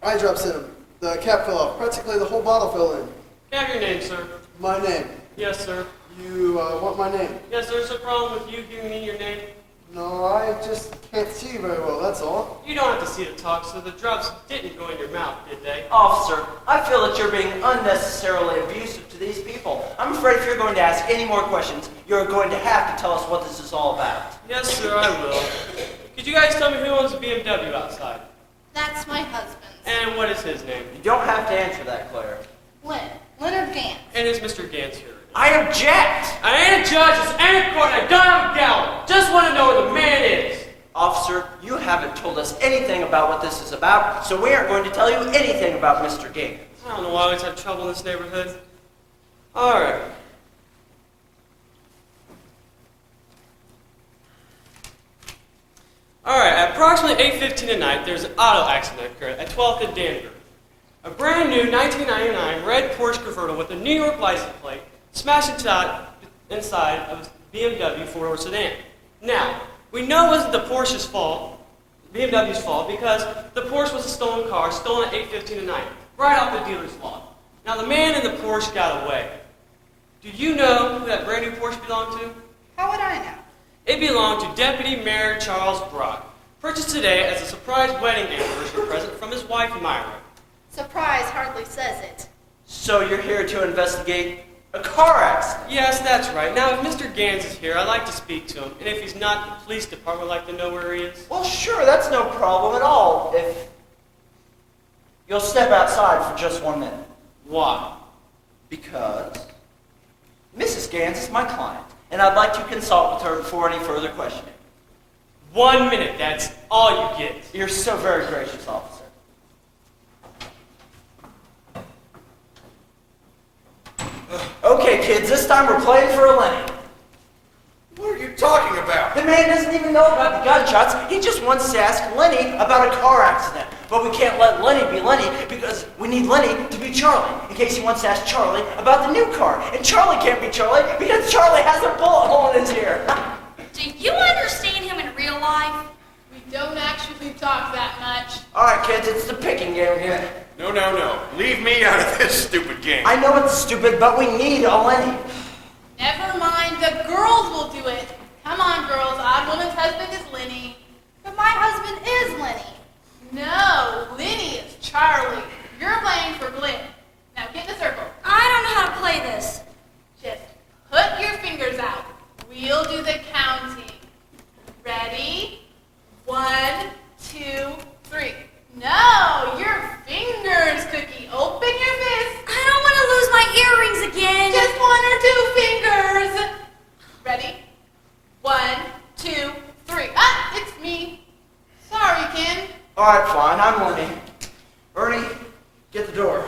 eye drops in them. The cap fell off. Practically the whole bottle fell in. Can I have your name, sir? My name. Yes, sir. You want my name? Yes, there's a problem with you giving me your name. No, I just can't see you very well, that's all. You don't have to see to talk, so the drops didn't go in your mouth, did they? Officer, I feel that you're being unnecessarily abusive to these people. I'm afraid if you're going to ask any more questions, you're going to have to tell us what this is all about. Yes, sir, I will. Could you guys tell me who owns a BMW outside? That's my husband's. And what is his name? You don't have to answer that, Claire. Leonard Gantz. And is Mr. Gantz here? I object! I ain't a judge, this ain't a court, I don't have a gavel. Just want to know where the man is. Officer, you haven't told us anything about what this is about, so we aren't going to tell you anything about Mr. Gantz. I don't know why I always have trouble in this neighborhood. Alright. Alright, at approximately 8:15 at night, there's an auto accident occurred at 12th and Danbury. A brand new 1999 red Porsche convertible with a New York license plate smashed inside of a BMW four-door sedan. Now, we know it wasn't the Porsche's fault, BMW's fault, because the Porsche was a stolen car, stolen at 8:15 at night, right off the dealer's lot. Now, the man in the Porsche got away. Do you know who that brand new Porsche belonged to? How would I know? It belonged to Deputy Mayor Charles Brock, purchased today as a surprise wedding anniversary present from his wife, Myra. Surprise hardly says it. So you're here to investigate a car accident? Yes, that's right. Now, if Mr. Gantz is here, I'd like to speak to him. And if he's not, the police department would like to know where he is. Well, sure, that's no problem at all, if you'll step outside for just 1 minute. Why? Because Mrs. Gantz is my client, and I'd like to consult with her before any further questioning. 1 minute, that's all you get. You're so very gracious, officer. Okay, kids, this time we're playing for a Lenny. What are you talking about? The man doesn't even know about the gunshots. He just wants to ask Lenny about a car accident. But we can't let Lenny be Lenny because we need Lenny to be Charlie in case he wants to ask Charlie about the new car. And Charlie can't be Charlie because Charlie has a bullet hole in his ear. Do you understand him in real life? We don't actually talk that much. All right, kids, it's the picking game here. No, no, no. Leave me out of this stupid game. I know it's stupid, but we need a Lenny. Never mind, the girls will do it. Come on, girls. Odd Woman's husband is Lenny. But my husband is Lenny. No, Lenny is Charlie. You're playing for Glenn. Now get in the circle. I don't know how to play this. Just put your fingers out. We'll do the counting. Ready? 1, 2, 3. No, your fingers, Cookie. Open your fist. I don't want to lose my earrings again. Just 1 or 2 fingers. Ready? 1, 2, 3. Ah, it's me. Sorry, Ken. All right, fine, I'm Lenny. Ernie, get the door.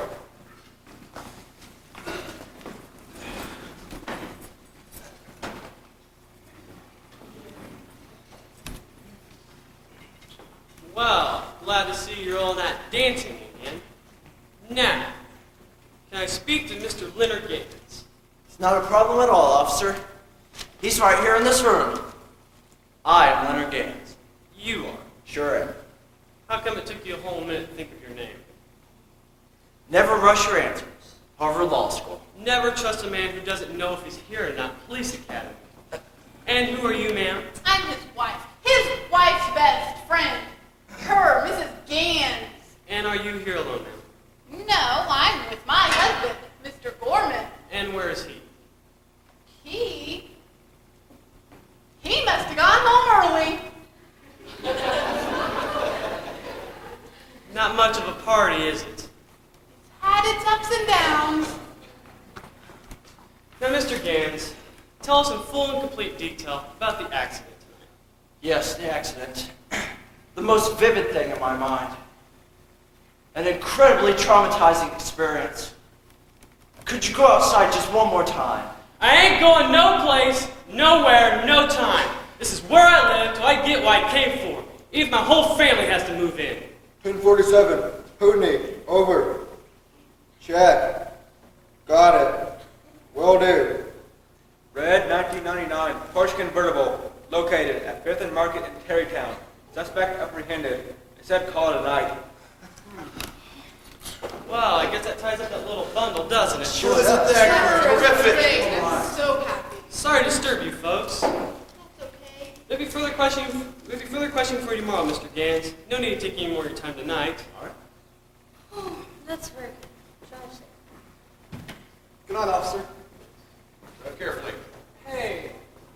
Well, glad to see you're all not dancing again. Now, can I speak to Mr. Leonard Gantz? It's not a problem at all, officer. He's right here in this room. I am Leonard Gantz. You are. Sure am. How come it took you a whole minute to think of your name? Never rush your answers. Harvard Law School. Never trust a man who doesn't know if he's here or not. Police Academy. And who are you, ma'am? I'm his wife. His wife's best friend. Her, Mrs. Gans. And are you here alone, ma'am? No, I'm with my husband, Mr. Gorman. And where is he? He must have gone home early. Not much of a party, is it? Had its ups and downs. tell us in full and complete detail about the accident tonight. Yes, the accident. The most vivid thing in my mind. An incredibly traumatizing experience. Could you go outside just one more time? I ain't going no place, nowhere, no time. This is where I live till I get what I came for. Even if my whole family has to move in. Pin 47, Hootney, over. Check. Got it. Will do. Red 1999 Porsche convertible located at 5th and Market in Terrytown. Suspect apprehended. It said call it a night. Well, I guess that ties up that little bundle, doesn't it? Sure isn't that terrific? I'm so happy. Sorry to disturb you, folks. That's okay. Maybe further question for you tomorrow, Mr. Gans. No need to take any more of your time tonight. All right. Oh, that's very good. Drive safe. Good night, officer. Drive carefully. Hey,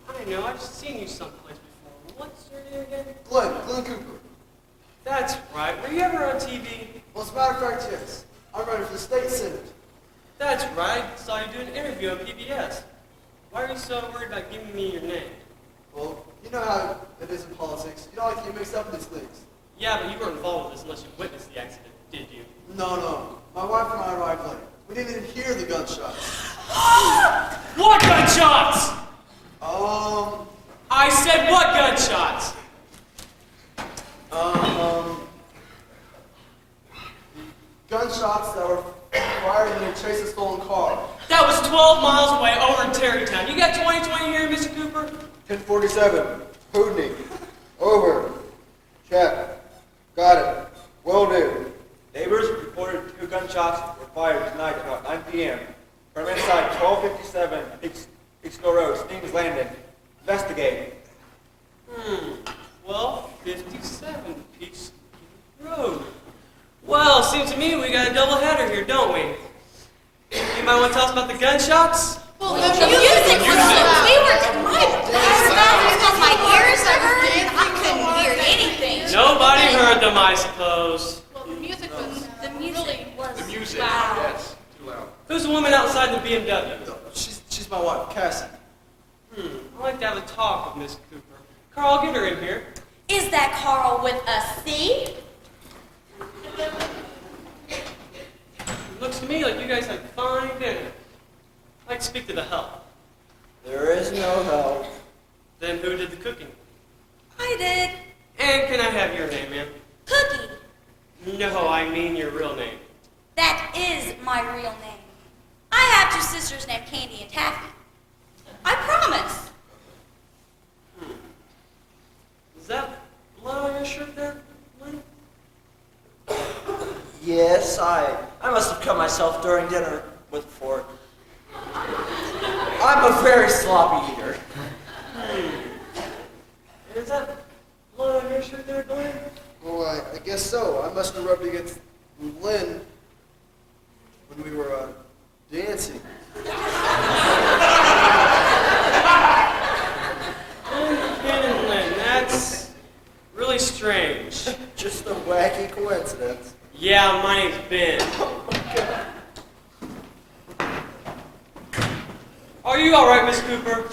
I know, I've seen you someplace before. What's your name again? Glenn Cooper. That's right. Were you ever on TV? Well, as a matter of fact, yes. I'm running for the state senate. That's right. Saw you do an interview on PBS. Why are you so worried about giving me your name? Well, you know how it is in politics. You don't like to get mixed up in these things. Yeah, but you weren't involved with this unless you witnessed the accident, did you? No. My wife and I arrived late. We didn't even hear the gunshots. What gunshots? I I said what gunshots? Gunshots that were fired when they chased a stolen car. That was 12 miles away over in Terrytown. You got 20/20 here, Mr. Cooper? 1047, Hootney, over. Check. Got it. Will do. Neighbors reported 2 gunshots were fired tonight about 9 p.m. from inside 1257 Peekskill Road, Stevens Landing. Investigate. 1257 Peekskill Road. Well, seems to me we got a double header here, don't we? Anybody want to tell us about the gunshots? Well, the music was so weird. My ears hurt and I couldn't hear anything. Nobody heard them, I suppose. Well, the music was The music was The music, loud. yes, too loud. Who's the woman outside the BMW? She's my wife, Cassie. I'd like to have a talk with Miss Cooper. Carl, get her in here. Is that Carl with a C? Looks to me like you guys had fine dinner. I'd like to speak to the help. There is no help. Then who did the cooking? I did. And can I have your name, ma'am? Cookie. No, I mean your real name. That is my real name. I have 2 sisters named Candy and Taffy. I promise. Is that blood on your shirt there, Lynn? Yes, I must have cut myself during dinner with a fork. I'm a very sloppy eater. Is that blood on your shirt there, Glenn? Well, I guess so. I must have rubbed against Lynn when we were dancing. Lynn, that's really strange. Just a wacky coincidence. Yeah, my name's Ben. Are you all right, Miss Cooper?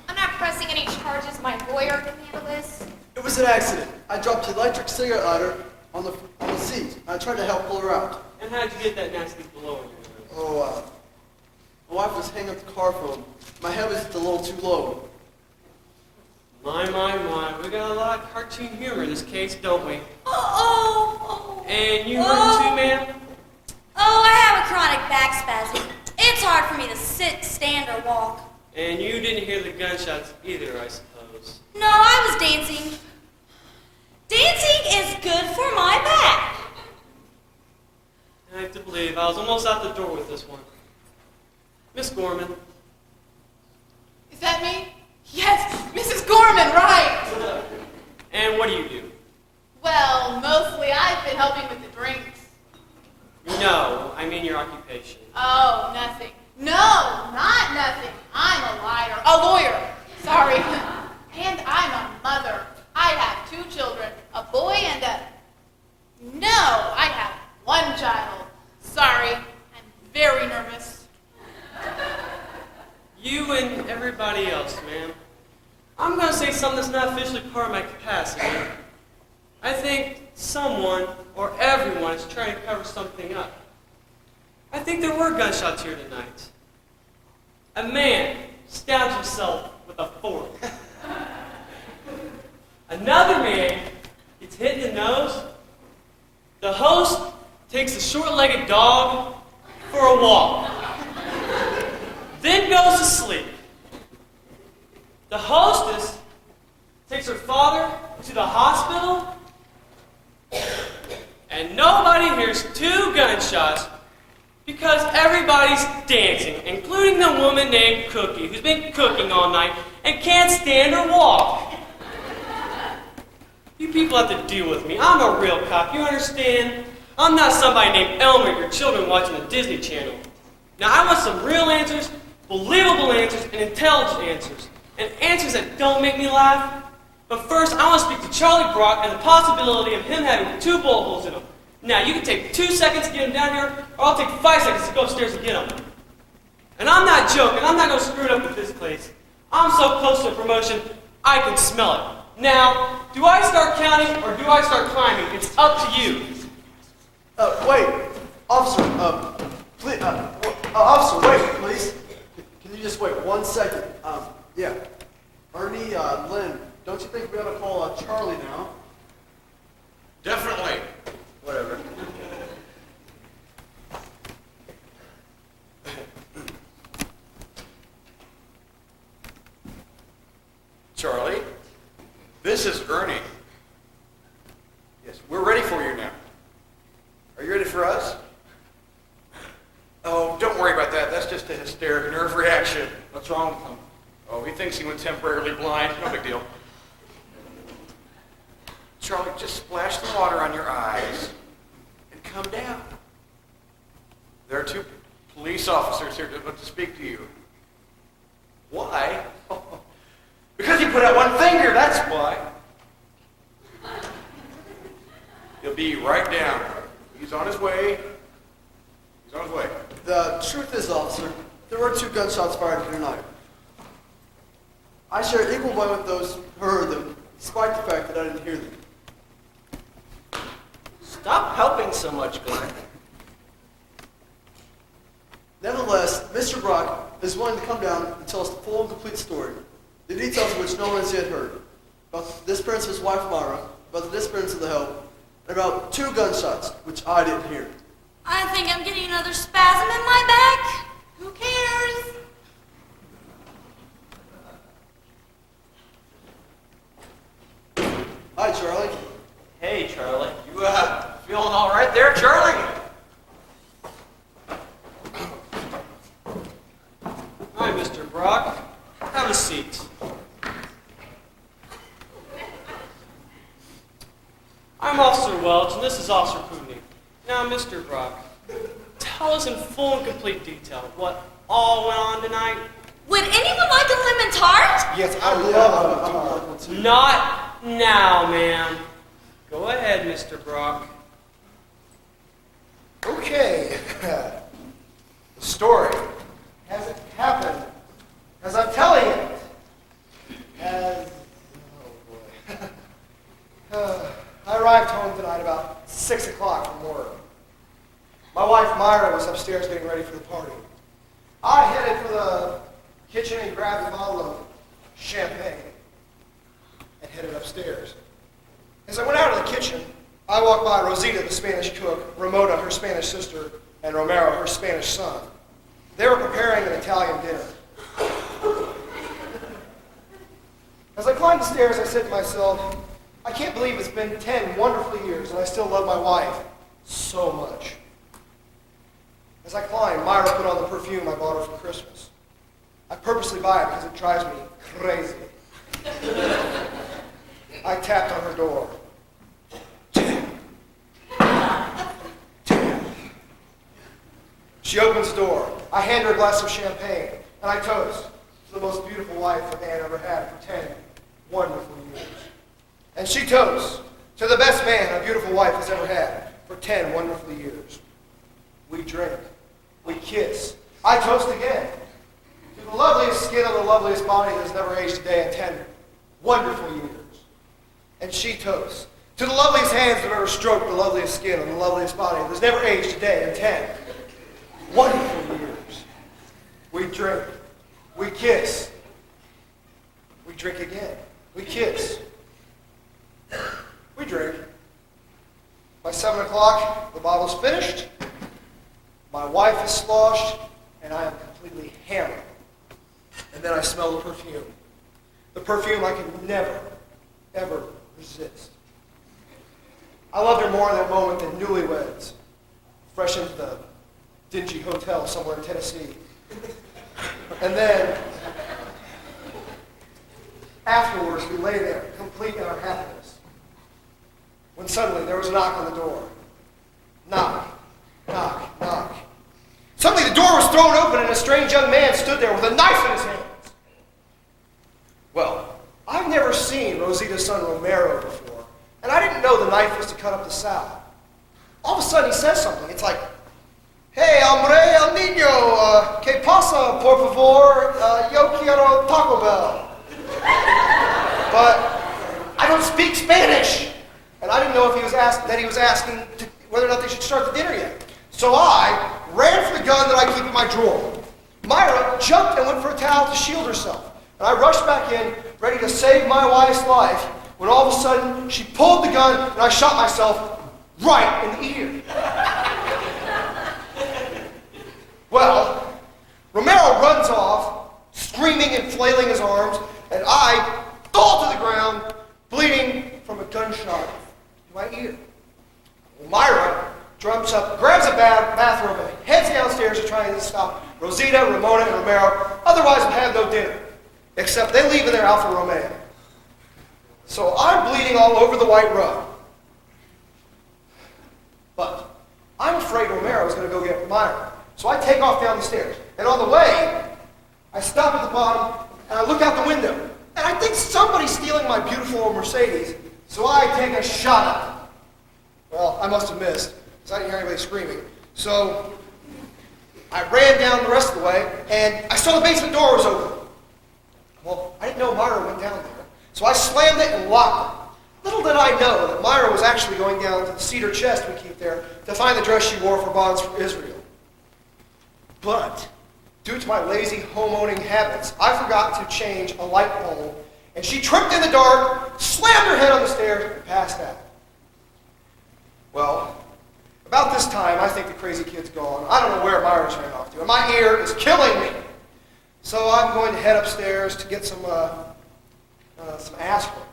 I'm not pressing any charges. My lawyer can handle this. It was an accident. I dropped the electric cigarette lighter on the seat. I tried to help pull her out. And how'd you get that nasty blow in your nose? My wife was hanging up the car phone. My head was just a little too low. My. We got a lot of cartoon humor in this case, don't we? Oh. And you hurt too, ma'am? Oh, I have a chronic back spasm. It's hard for me to sit, stand, or walk. And you didn't hear the gunshots either, I suppose. No, I was dancing. Dancing is good for my back. I have to believe I was almost out the door with this one. Miss Gorman. Is that me? Yes, Mrs. Gorman, right. And what do you do? Well, mostly I've been helping with the drinks. No, I mean your occupation. Oh, nothing. No, not nothing. I'm a liar. A lawyer. Sorry. And I'm a mother. I have 2 children, a boy and a... No, I have 1 child. Sorry, I'm very nervous. everybody else, ma'am, I'm going to say something that's not officially part of my capacity. I think someone or everyone is trying to cover something up. I think there were gunshots here tonight. A man stabs himself with a fork. Another man gets hit in the nose. The host takes a short-legged dog for a walk, then goes to sleep. The hostess takes her father to the hospital, and nobody hears 2 gunshots because everybody's dancing, including the woman named Cookie, who's been cooking all night and can't stand or walk. You people have to deal with me. I'm a real cop, you understand? I'm not somebody named Elmer your children watching the Disney Channel. Now, I want some real answers, believable answers, and intelligent answers. And answers that don't make me laugh. But first, I want to speak to Charlie Brock and the possibility of him having 2 bullet holes in him. Now, you can take 2 seconds to get him down here, or I'll take 5 seconds to go upstairs and get him. And I'm not joking. I'm not going to screw it up with this place. I'm so close to a promotion, I can smell it. Now, do I start counting, or do I start climbing? It's up to you. Wait, officer, please, officer, wait, please. Can you just wait 1 second? Yeah. Ernie, Lynn, don't you think we ought to call Charlie now? Definitely. Whatever. Charlie, this is Ernie. Yes, we're ready for you now. Are you ready for us? Oh, don't worry about that. That's just a hysteric nerve reaction. What's wrong with him? Oh, he thinks he went temporarily blind. No big deal. Charlie, just splash the water on your eyes and come down. There are 2 police officers here to speak to you. Why? Because you put out 1 finger, that's why. He'll be right down. He's on his way. He's on his way. The truth is, officer, there were 2 gunshots fired here tonight. I share equal blame with those who heard them, despite the fact that I didn't hear them. Stop helping so much, Glenn. Nevertheless, Mr. Brock is willing to come down and tell us the full and complete story, the details of which no one has yet heard, about the disappearance of his wife Myra, about the disappearance of the help, and about 2 gunshots, which I didn't hear. I think I'm getting another spasm in my back. Who cares? Hi, Charlie. Hey, Charlie. You, feeling all right there, Charlie? Hi, Mr. Brock. Have a seat. I'm Officer Welch, and this is Officer Putney. Now, Mr. Brock, tell us in full and complete detail what all went on tonight. Would anyone like a lemon tart? Yes, I love it. Not now, ma'am. Go ahead, Mr. Brock. Okay. The story, as it happened, as I'm telling it, as... Oh, boy. I arrived home tonight about 6 o'clock from work. My wife, Myra, was upstairs getting ready for the party. I headed for the kitchen and grabbed a bottle of champagne and headed upstairs. As I went out of the kitchen, I walked by Rosita, the Spanish cook, Ramona, her Spanish sister, and Romero, her Spanish son. They were preparing an Italian dinner. As I climbed the stairs, I said to myself, I can't believe it's been 10 wonderful years and I still love my wife so much. As I climbed, Myra put on the perfume I bought her for Christmas. I purposely buy it because it drives me crazy. I tapped on her door. She opens the door. I hand her a glass of champagne, and I toast to the most beautiful wife that Anne ever had for 10 wonderful years. And she toasts to the best man a beautiful wife has ever had for 10 wonderful years. We drink. We kiss. I toast again to the loveliest skin on the loveliest body has never aged a day in 10 wonderful years. And she toasts to the loveliest hands that have ever stroked the loveliest skin on the loveliest body that's never aged a day in 10 wonderful years. We drink. We kiss. We drink again. We kiss. We drink. By 7 o'clock, the bottle's finished. My wife is sloshed, and I am completely hammered. And then I smell the perfume. The perfume I can never, ever resist. I loved her more in that moment than newlyweds, fresh into the dingy hotel somewhere in Tennessee. And then, afterwards, we lay there, complete in our happiness, when suddenly there was a knock on the door. Knock, knock, knock. Suddenly the door was thrown open and a strange young man stood there with a knife in his hands. Well, I've never seen Rosita's son Romero before, and I didn't know the knife was to cut up the salad. All of a sudden he says something. It's like, "Hey, hombre, el niño, ¿qué pasa, por favor? Yo quiero Taco Bell." But I don't speak Spanish, and I didn't know if he was asking whether or not they should start the dinner yet. So I ran for the gun that I keep in my drawer. Myra jumped and went for a towel to shield herself, and I rushed back in, ready to save my wife's life, when all of a sudden she pulled the gun and I shot myself right in the ear. Well, Romero runs off, screaming and flailing his arms, and I fall to the ground, bleeding from a gunshot in my ear. Well, Myra jumps up, grabs a bathrobe, and heads downstairs to try and stop Rosita, Ramona, and Romero. Otherwise, we'll have no dinner. Except they leave in their Alfa Romeo. So I'm bleeding all over the white rug. But I'm afraid Romero is going to go get Myra. So I take off down the stairs. And on the way, I stop at the bottom, and I look out the window. And I think somebody's stealing my beautiful old Mercedes. So I take a shot at them. Well, I must have missed, because I didn't hear anybody screaming. So I ran down the rest of the way, and I saw the basement door was open. Well, I didn't know Myra went down there. So I slammed it and locked it. Little did I know that Myra was actually going down to the cedar chest we keep there to find the dress she wore for Bonds for Israel. But due to my lazy home-owning habits, I forgot to change a light bulb, and she tripped in the dark, slammed her head on the stairs, and passed out. Well, about this time, I think the crazy kid's gone. I don't know where Myra's ran off to, and my ear is killing me. So I'm going to head upstairs to get some aspirin.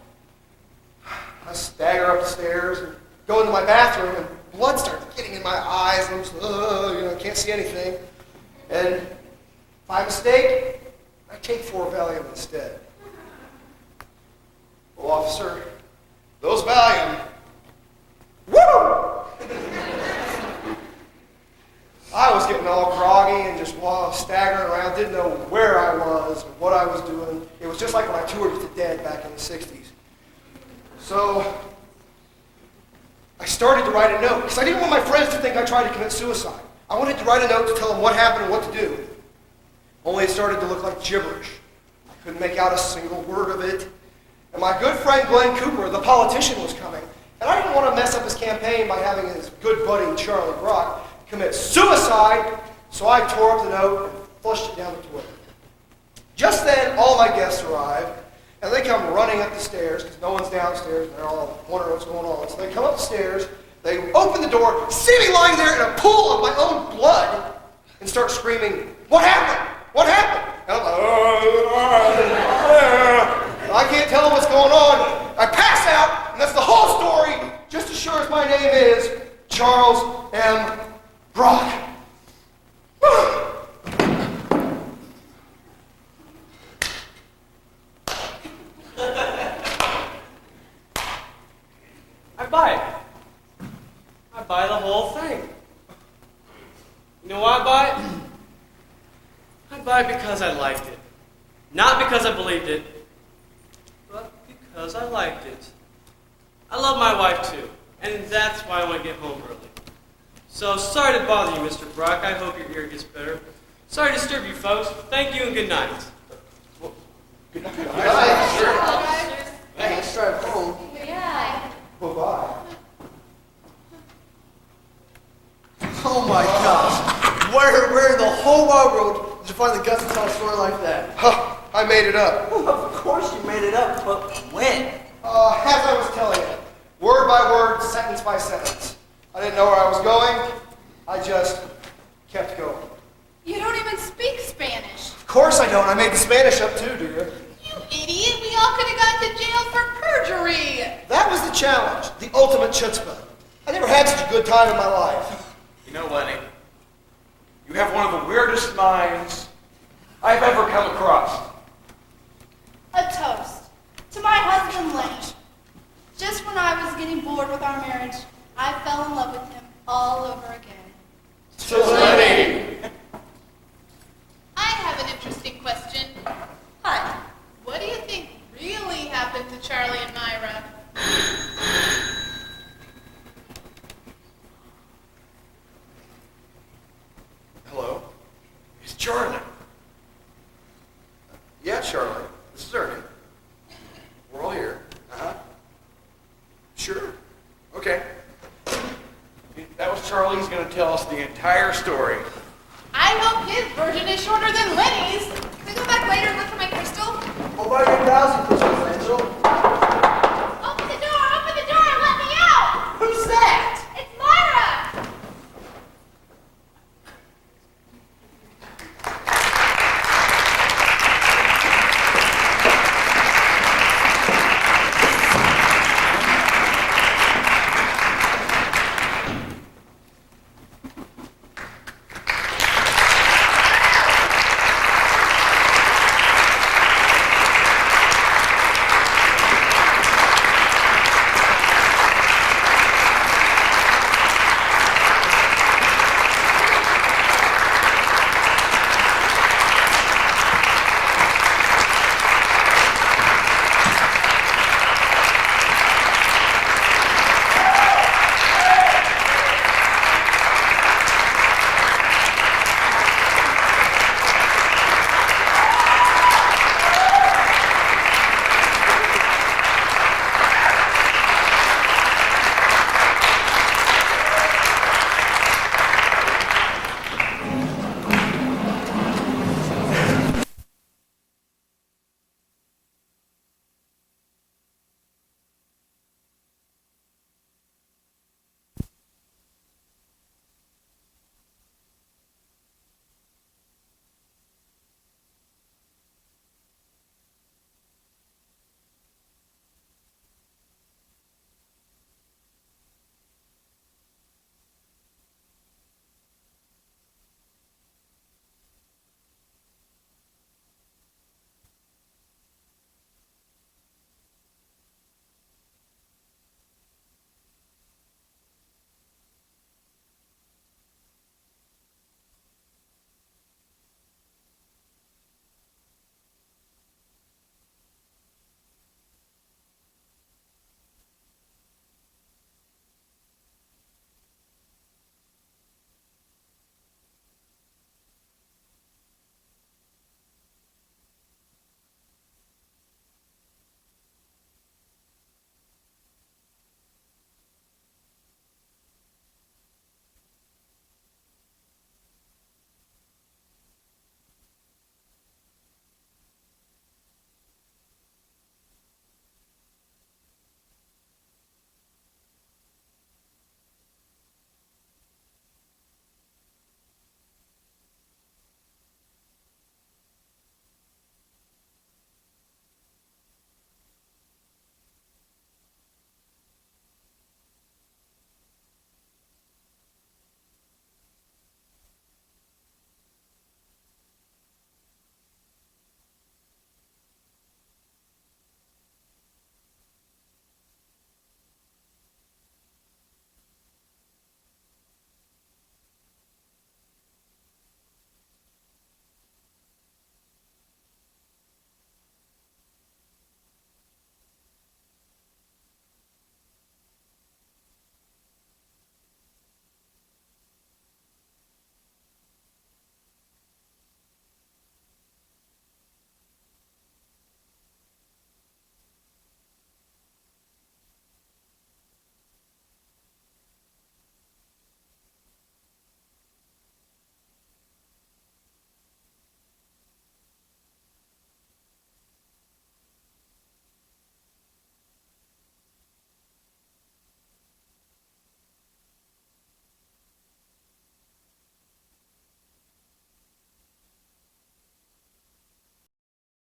I stagger up the stairs and go into my bathroom, and blood starts getting in my eyes, and I'm just, can't see anything. And by mistake, I take 4 Valium instead. Well, officer, those Valium, woo! I was getting all groggy and just staggering around, didn't know where I was or what I was doing. It was just like when I toured with the Dead back in the 60s. So I started to write a note, because I didn't want my friends to think I tried to commit suicide. I wanted to write a note to tell them what happened and what to do. Only it started to look like gibberish. I couldn't make out a single word of it. And my good friend Glenn Cooper, the politician, was coming. And I didn't want to mess up his campaign by having his good buddy Charlie Brock commit suicide, so I tore up the note and flushed it down the toilet. Just then, all my guests arrive, and they come running up the stairs, because no one's downstairs, and they're all wondering what's going on. So they come up the stairs, they open the door, see me lying there in a pool of my own blood, and start screaming, "What happened? What happened?" And I'm like, I can't tell them what's going on. I pass out, and that's the whole story, just as sure as my name is Charles M. Brock. I buy it. I buy the whole thing. You know why I buy it? I buy it because I liked it. Not because I believed it, but because I liked it. I love my wife too, and that's why I want to get home early. So sorry to bother you, Mr. Brock. I hope your ear gets better Sorry to disturb you, folks. Thank you and good night. Good night. Hey, let's drive home. Yeah. Bye-bye. Oh my gosh. Where in the whole wide world did you find the guts to tell a story like that? Huh, I made it up. Well, of course you made it up, but when? As I was telling you, word by word, sentence by sentence. I didn't know where I was going. I just kept going. You don't even speak Spanish. Of course I don't. I made the Spanish up too, do you? You idiot. We all could have gone to jail for perjury. That was the challenge, the ultimate chutzpah. I never had such a good time in my life. You know, Lenny, you have one of the weirdest minds I've ever come across. A toast to my husband Lenny. Just when I was getting bored with our marriage, I fell in love with him all over again. To Lenny! I have an interesting question. Hi. What do you think really happened to Charlie and Myra? Hello? It's Charlie. Yeah, Charlie. This is Ernie. We're all here. Uh-huh. Sure. Okay. That was Charlie. He's going to tell us the entire story. I hope his version is shorter than Lenny's. Can we go back later and look for my crystal? What about your 1,000